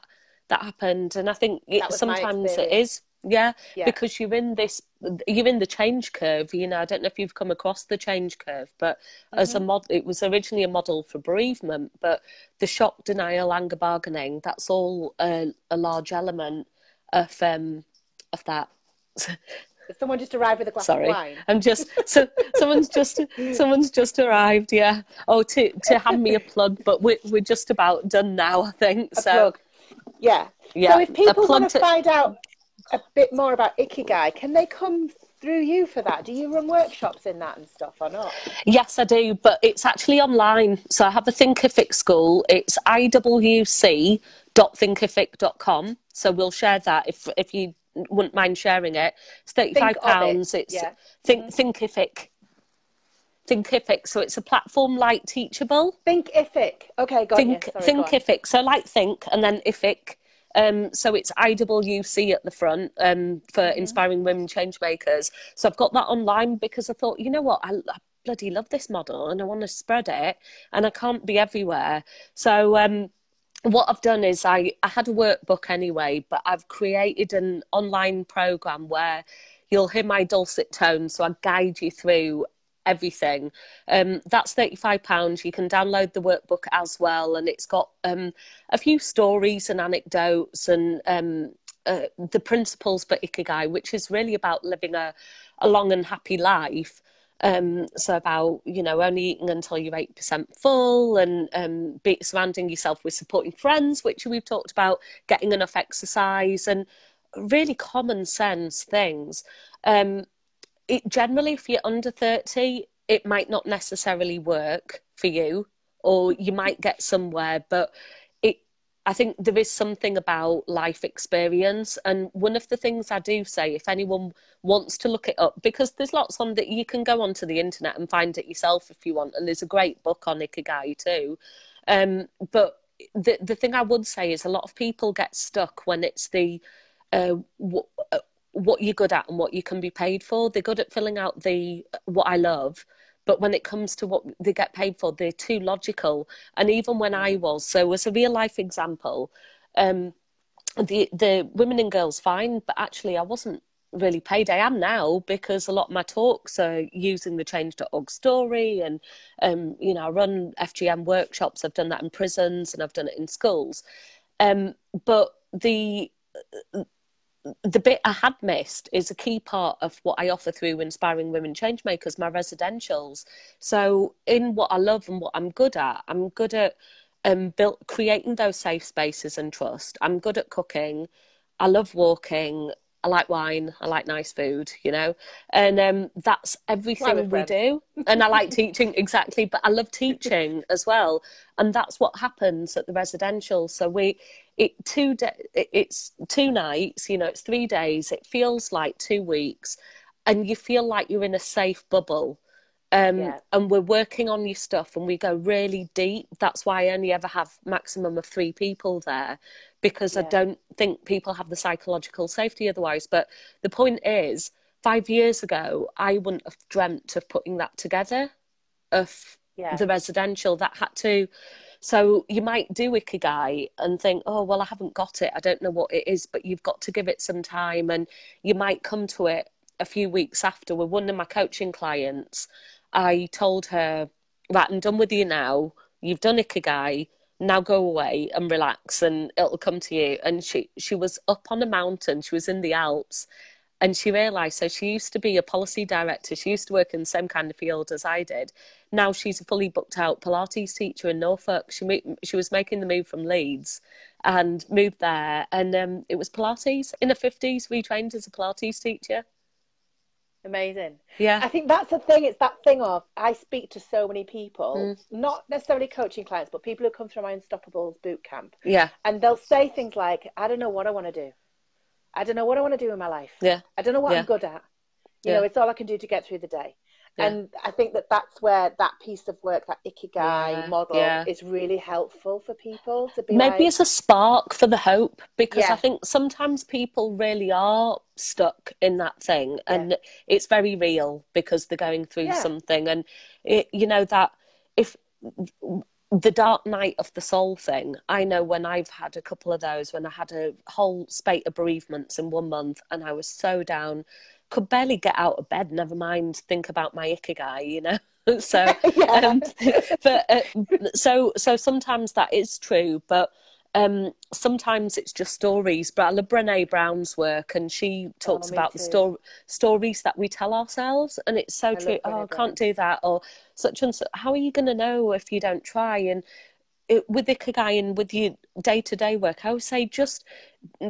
happened." And I think sometimes it is, because you're in the change curve. You know, I don't know if you've come across the change curve, but as a model, it was originally a model for bereavement, but the shock, denial, anger, bargaining, that's all a large element of that. Someone just arrived with a glass of wine. I'm just someone's just arrived. Yeah. Oh, to hand me a plug, but we're just about done now, I think. A plug. Yeah. So if people want to find out a bit more about Ikigai, can they come through you for that? Do you run workshops in that and stuff or not? Yes, I do, but it's actually online. So I have a Thinkific school. It's iwc.thinkific.com. So we'll share that if you wouldn't mind sharing it. It's £35. It's Thinkific. Thinkific. So it's a platform like Teachable. Thinkific. Okay, got you. Sorry, Thinkific. So like think and then ific. So it's IWC at the front for inspiring women change makers. So I've got that online because I thought, you know what, I bloody love this model and I want to spread it, and I can't be everywhere. So what I've done is I had a workbook anyway, but I've created an online program where you'll hear my dulcet tones. So I guide you through everything. That's £35. You can download the workbook as well, and it's got a few stories and anecdotes and the principles for Ikigai, which is really about living a long and happy life. So about, you know, only eating until you're 8% full, and surrounding yourself with supporting friends, which we've talked about, getting enough exercise, and really common sense things. Generally, if you're under 30, it might not necessarily work for you, or you might get somewhere, but I think there is something about life experience. And one of the things I do say, if anyone wants to look it up, because there's lots on that, you can go onto the internet and find it yourself if you want. And there's a great book on Ikigai too. But the thing I would say is a lot of people get stuck when it's the what you're good at and what you can be paid for. They're good at filling out what I love, but when it comes to what they get paid for, they're too logical. And even when so as a real life example, the women and girls fine, but actually I wasn't really paid. I am now, because a lot of my talks are using the change.org story, and you know, I run FGM workshops. I've done that in prisons and I've done it in schools. But the bit I had missed is a key part of what I offer through Inspiring Women Changemakers, my residentials. So in what I love and what I'm good at creating those safe spaces and trust. I'm good at cooking. I love walking. I like wine. I like nice food, you know, and that's Why we're everything we friends. do. And I like teaching, exactly, but I love teaching as well. And that's what happens at the residential. So it's 2 nights, you know, it's 3 days. It feels like 2 weeks, and you feel like you're in a safe bubble. Yeah, And we're working on your stuff and we go really deep. That's why I only ever have maximum of 3 people there, because I yeah, don't think people have the psychological safety otherwise. But the point is, 5 years ago, I wouldn't have dreamt of putting that together, of yeah, the residential that had to. So you might do Ikigai and think, oh, well, I haven't got it. I don't know what it is, but you've got to give it some time, and you might come to it a few weeks after. With one of my coaching clients, I told her, right, I'm done with you now. You've done Ikigai. Now go away and relax and it'll come to you. And she was up on a mountain. She was in the Alps, and she realised, so she used to be a policy director. She used to work in the same kind of field as I did. Now she's a fully booked out Pilates teacher in Norfolk. She was making the move from Leeds and moved there. And it was Pilates. In her 50s, retrained as a Pilates teacher. amazing. Yeah. I think that's the thing. It's that thing of, I speak to so many people, Mm. not necessarily coaching clients, but people who come through my Unstoppables boot camp, Yeah. and they'll say things like, I don't know what I want to do. I don't know what I want to do in my life. Yeah. I don't know what I'm Yeah. good at. You know, Yeah. it's all I can do to get through the day. Yeah. And I think that that's where that piece of work, that Ikigai Yeah. model, Yeah. is really helpful for people to be Maybe like, it's a spark for the hope, because I yeah, think sometimes people really are stuck in that thing, yeah, and it's very real because they're going through yeah, something. And you know, that if the dark night of the soul thing, I know when I've had a couple of those, when I had a whole spate of bereavements in 1 month and I was so down, could barely get out of bed, never mind think about my Ikigai, you know. So yeah, um but so sometimes that is true, but sometimes it's just stories. But I love Brene Brown's work, and she oh, talks me about the too. stories that we tell ourselves, and it's so I true. love Oh, Brené I can't Brown. do that, or such and such. How are you going to know if you don't try? And with Ikigai and with your day-to-day work, I would say just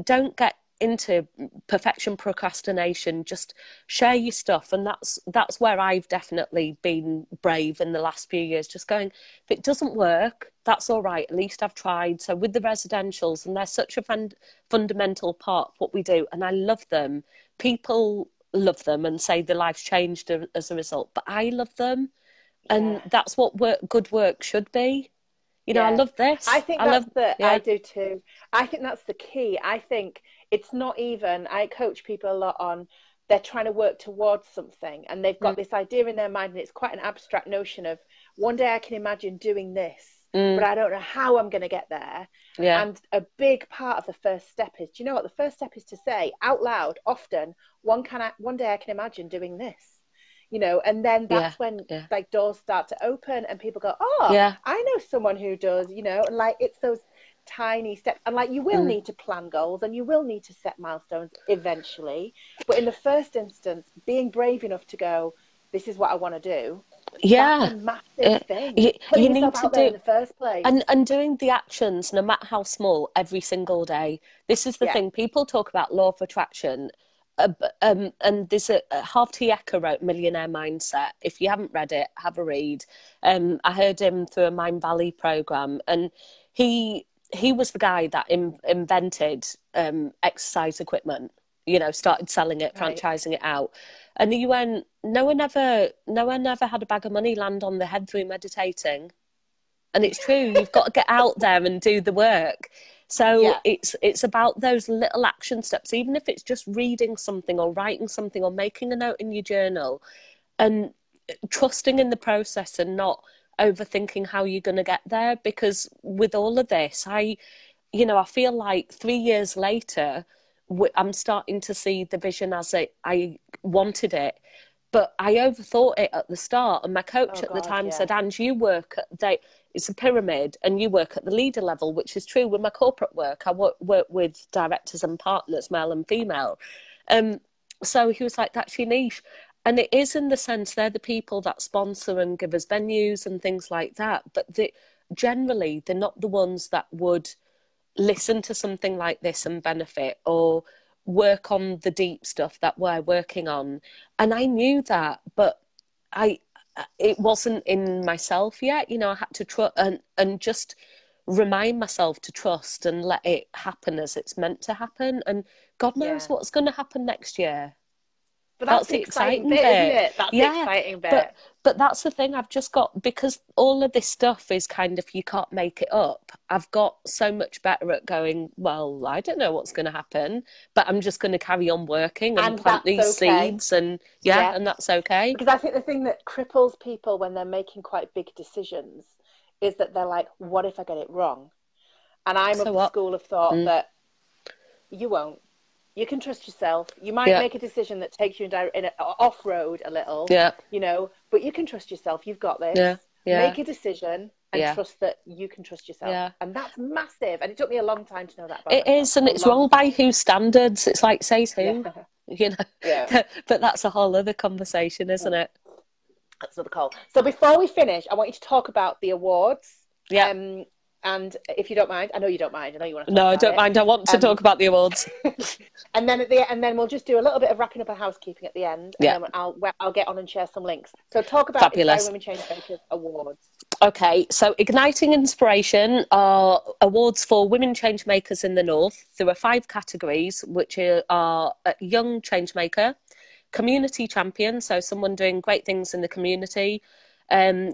don't get into perfection procrastination. Just share your stuff. And that's where I've definitely been brave in the last few years, just going, if it doesn't work, that's all right, at least I've tried. So with the residentials, and they're such a fundamental part of what we do, and I love them. People love them and say their life's changed as a result, but I love them, Yeah, and that's what good work should be. You know, I yeah. love I this. think I love, I yeah. do too. I think that's the key. I think it's not even, I coach people a lot on, they're trying to work towards something and they've got Mm, this idea in their mind, and it's quite an abstract notion of, one day I can imagine doing this, but mm, I don't know how I'm going to get there. yeah, And a big part of the first step is, do you know what? The first step is to say out loud, often, one day I can imagine doing this, you know, and then yeah, that's when yeah, like doors start to open and people go, oh, yeah, I know someone who does, you know, and like it's those tiny steps. And like you will mm, need to plan goals and you will need to set milestones eventually. But in the first instance, being brave enough to go, this is what I want to do, that's yeah. a massive thing. You Putting need yourself to out there in do, the first place. and doing the actions, no matter how small, every single day. This is the Yeah. thing. People talk about law of attraction, and there's a Harv T. Eker wrote Millionaire Mindset. If you haven't read it, have a read. I heard him through a Mind Valley program, and he he was the guy that invented exercise equipment. You know, started selling it, Right. franchising it out. And he went, no one ever had a bag of money land on their head through meditating. And it's true, you've got to get out there and do the work. So Yeah. it's about those little action steps, even if it's just reading something or writing something or making a note in your journal, and trusting in the process and not overthinking how you're going to get there. Because with all of this, I feel like 3 years later, I'm starting to see the vision as I wanted it. But I overthought it at the start, and my coach Oh at the God, time yeah. said, "Ange, it's a pyramid, and you work at the leader level," which is true with my corporate work. I work with directors and partners, male and female. Um, so he was like, "That's your niche." And it is, in the sense they're the people that sponsor and give us venues and things like that. But generally, they're not the ones that would listen to something like this and benefit, or work on the deep stuff that we're working on. And I knew that, but I it wasn't in myself yet. You know, I had to trust and just remind myself to trust and let it happen as it's meant to happen. And God knows Yeah. what's going to happen next year. But that's That's the the exciting exciting bit, isn't bit. it? That's the Yeah. exciting bit. But that's the thing. I've just got, because all of this stuff is kind of, you can't make it up. I've got so much better at going, well, I don't know what's going to happen, but I'm just going to carry on working and And plant that's these okay. seeds, and yeah, Yeah. and that's okay. Because I think the thing that cripples people when they're making quite big decisions is that they're like, what if I get it wrong? And I'm of So the what? school of thought Mm, that you won't. You can trust yourself. You might yeah, make a decision that takes you off road a little, yeah, but you can trust yourself. You've got this. yeah, yeah, Make a decision and yeah, trust that you can trust yourself. yeah. And that's massive. And it took me a long time to know that about It myself. is, and A it's long wrong by time. whose standards. It's like, says Yeah. who, you Yeah. know. But that's a whole other conversation, isn't Mm. it? That's another call. So before we finish, I want you to talk about the awards. Yeah. And if you don't mind, I know you don't mind. I know you want to talk No, I about don't it. mind. I want to Um, talk about the awards. and then we'll just do a little bit of wrapping up and housekeeping at the end, and Yeah, then I'll get on and share some links. So talk about Inspiring fabulous. Women Changemakers Awards. Okay, so Igniting Inspiration are awards for women changemakers in the North. There are 5 categories, which are young changemaker, community champion, so someone doing great things in the community,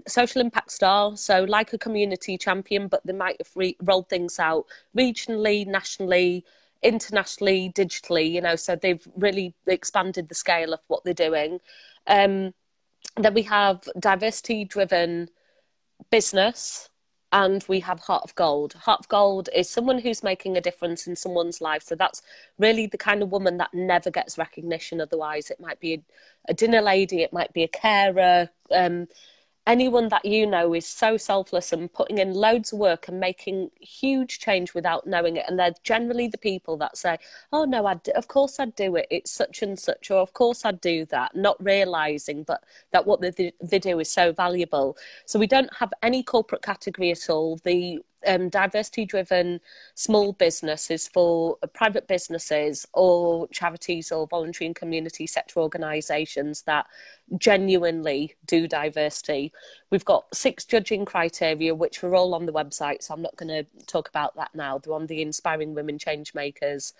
social impact star, so like a community champion, but they might have rolled things out regionally, nationally, internationally, digitally, you know, so they've really expanded the scale of what they're doing. Then we have diversity driven business, and we have Heart of Gold. Heart of Gold is someone who's making a difference in someone's life. So that's really the kind of woman that never gets recognition otherwise. It might be a dinner lady, it might be a carer, anyone that you know is so selfless and putting in loads of work and making huge change without knowing it. And they're generally the people that say, oh no, of course I'd do it, it's such and such, or of course I'd do that, not realizing but that what they do is so valuable. So we don't have any corporate category at all. The diversity driven small business is for private businesses or charities or voluntary and community sector organisations that genuinely do diversity. We've got 6 judging criteria, which are all on the website, so I'm not going to talk about that now. They're on the Inspiring Women Changemakers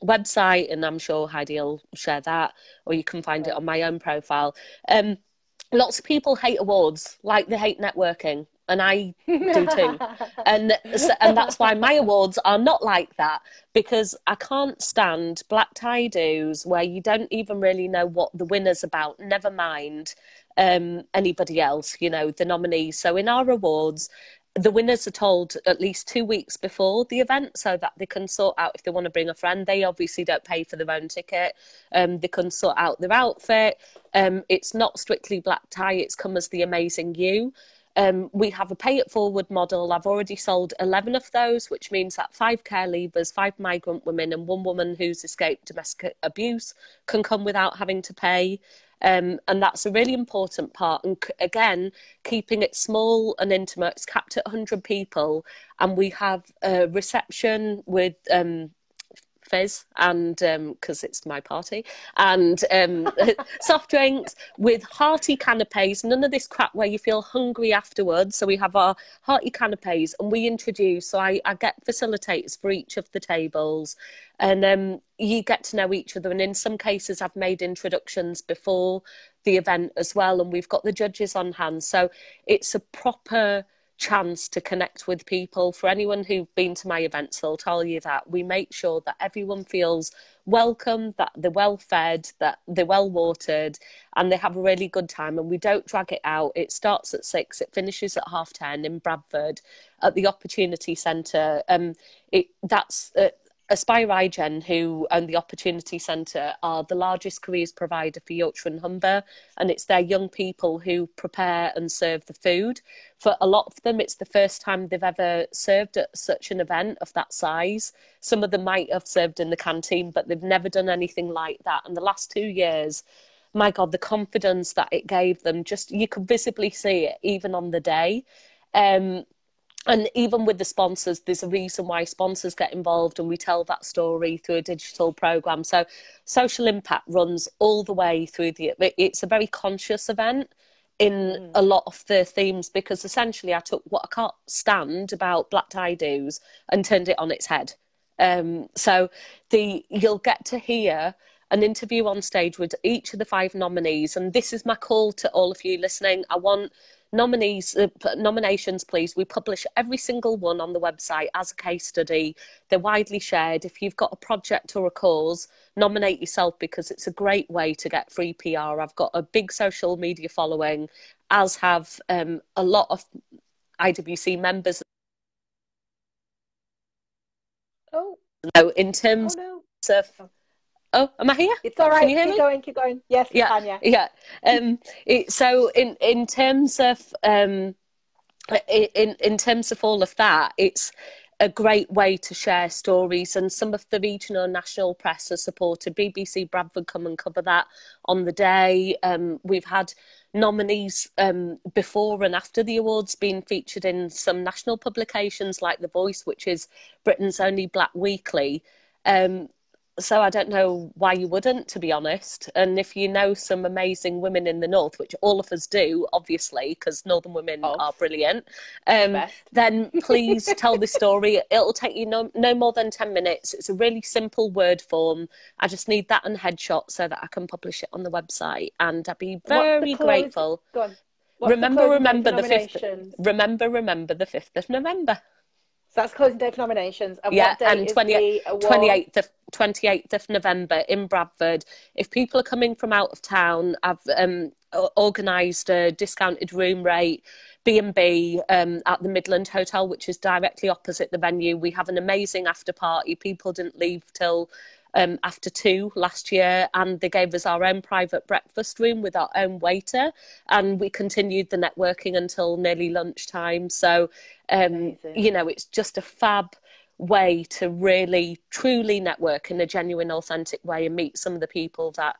website, and I'm sure Heidi will share that, or you can find it on my own profile. Lots of people hate awards, like they hate networking, and I do too. And that's why my awards are not like that, because I can't stand black tie do's where you don't even really know what the winner's about, never mind anybody else, you know, the nominees. So in our awards, the winners are told at least 2 weeks before the event so that they can sort out if they want to bring a friend. They obviously don't pay for their own ticket. They can sort out their outfit. It's not strictly black tie, it's come as the amazing you. We have a pay it forward model. I've already sold 11 of those, which means that 5 care leavers, 5 migrant women, and 1 woman who's escaped domestic abuse can come without having to pay. And that's a really important part. And again, keeping it small and intimate. It's capped at 100 people. And we have a reception with fizz and because it's my party, and soft drinks with hearty canapes. None of this crap where you feel hungry afterwards. So we have our hearty canapes, and we introduce, so I get facilitators for each of the tables, and you get to know each other. And in some cases I've made introductions before the event as well, and we've got the judges on hand, so it's a proper chance to connect with people. For anyone who've been to my events, they'll tell you that we make sure that everyone feels welcome, that they're well fed, that they're well watered, and they have a really good time. And we don't drag it out. It starts at 6, it finishes at 10:30 in Bradford at the Opportunity Centre. That's Aspire iGen, who own the Opportunity Centre, are the largest careers provider for Yorkshire and Humber, and it's their young people who prepare and serve the food. For a lot of them, it's the first time they've ever served at such an event of that size. Some of them might have served in the canteen, but they've never done anything like that. And the last 2 years, my God, the confidence that it gave them, just you could visibly see it even on the day. And even with the sponsors, there's a reason why sponsors get involved, and we tell that story through a digital program. So social impact runs all the way through it's a very conscious event in a lot of the themes, because essentially I took what I can't stand about black tie do's and turned it on its head. So you'll get to hear an interview on stage with each of the 5 nominees, and this is my call to all of you listening. I want nominations, please. We publish every single one on the website as a case study. They're widely shared. If you've got a project or a cause, nominate yourself, because it's a great way to get free PR. I've got a big social media following, as have a lot of IWC members. Oh, So in terms no. of... Oh, am I here? It's all right. Can you hear me? Keep going. Yes, Yeah, can, yeah. yeah. So in terms of in terms of all of that, it's a great way to share stories, and some of the regional and national press are supported. BBC Bradford come and cover that on the day. We've had nominees before and after the awards being featured in some national publications like The Voice, which is Britain's only black weekly. So I don't know why you wouldn't, to be honest. And if you know some amazing women in the North, which all of us do, obviously, because Northern women are brilliant, then please tell the story. It'll take you no more than 10 minutes. It's a really simple word form. I just need that and headshot so that I can publish it on the website. And I'd be very grateful. Go on. Remember the 5th of November. So that's closing day for nominations. And what date is the award? 28th of November in Bradford. If people are coming from out of town, I've organised a discounted room rate, B&B at the Midland Hotel, which is directly opposite the venue. We have an amazing after party. People didn't leave till after 2 last year, and they gave us our own private breakfast room with our own waiter, and we continued the networking until nearly lunchtime. So you know, it's just a fab way to really truly network in a genuine, authentic way and meet some of the people that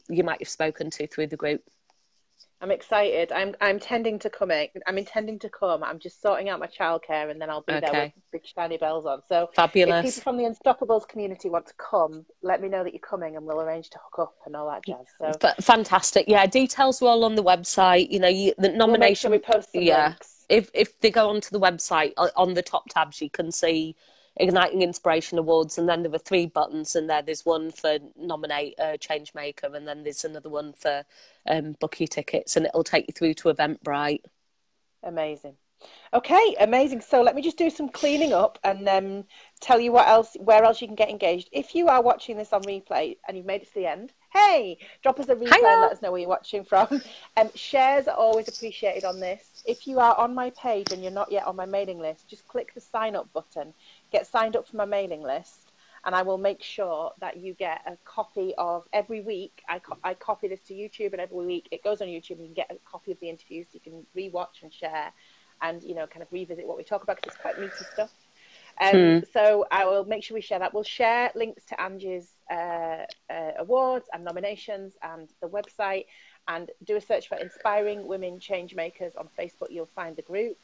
you might have spoken to through the group. I'm excited. I'm intending to come. I'm just sorting out my childcare, and then I'll be there with big shiny bells on. So fabulous. If people from the Unstoppables community want to come, let me know that you're coming, and we'll arrange to hook up and all that jazz. So fantastic. Yeah, details are all on the website. You know, the nomination. We'll make sure we post some links. If they go onto the website, on the top tabs, you can see Igniting Inspiration Awards, and then there were 3 buttons in there. There's one for nominate a change maker, and then there's another one for book your tickets, and it'll take you through to Eventbrite. Amazing. Okay, amazing. So let me just do some cleaning up and tell you where else you can get engaged. If you are watching this on replay and you've made it to the end, hey, drop us a replay and let us know where you're watching from. Shares are always appreciated on this. If you are on my page and you're not yet on my mailing list, just click the sign up button. Get signed up for my mailing list, and I will make sure that you get a copy of every week. I copy this to YouTube, and every week it goes on YouTube, and you can get a copy of the interviews. You can rewatch and share, and kind of revisit what we talk about, because it's quite meaty stuff. So I will make sure we share that. We'll share links to Angie's awards and nominations and the website, and do a search for Inspiring Women Changemakers on Facebook. You'll find the group.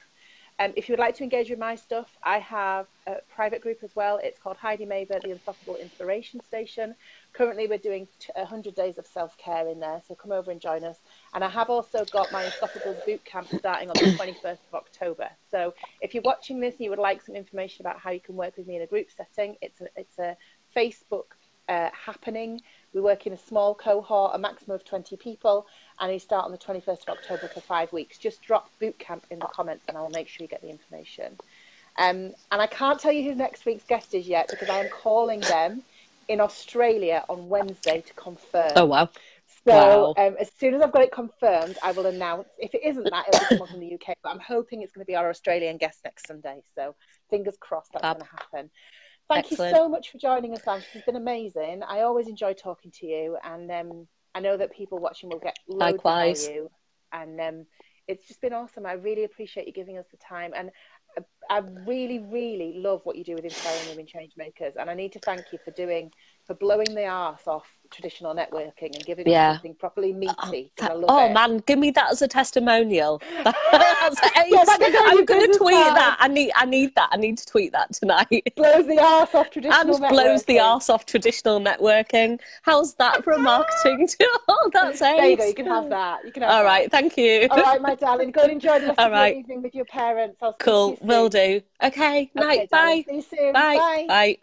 If you would like to engage with my stuff, I have a private group as well. It's called Heidi Maver, the Unstoppable Inspiration Station. Currently, we're doing 100 days of self-care in there, so come over and join us. And I have also got my Unstoppables boot camp starting on the 21st of October. So if you're watching this and you would like some information about how you can work with me in a group setting, it's a Facebook happening. We work in a small cohort, a maximum of 20 people, and you start on the 21st of October for 5 weeks. Just drop boot camp in the comments and I'll make sure you get the information. And I can't tell you who next week's guest is yet, because I am calling them in Australia on Wednesday to confirm. Oh, wow. So as soon as I've got it confirmed, I will announce. If it isn't that, it'll be someone from the UK, but I'm hoping it's going to be our Australian guest next Sunday. So fingers crossed that's going to happen. Thank you so much for joining us, Ange. It's been amazing. I always enjoy talking to you, and I know that people watching will get loads of value. And it's just been awesome. I really appreciate you giving us the time, and I really, really love what you do with Inspiring Women Changemakers. And I need to thank you for doing for blowing the arse off traditional networking and giving me Yeah. something properly meaty, because I love Oh it. man, give me that as a testimonial. That's Yeah, ace. that can go in I'm your gonna business tweet card. that. I need that. I need to tweet that tonight. Blows the arse off traditional And networking. blows the arse off traditional networking. How's that for a marketing tool? That's ace. There you go. You can have that. You can have All that. right, thank you. All right, my darling. Go and enjoy the rest All of your right. evening with your parents. I'll speak to Cool, you soon. will do. Okay, night, Okay, darling. bye. See you soon. Bye. Bye. Bye.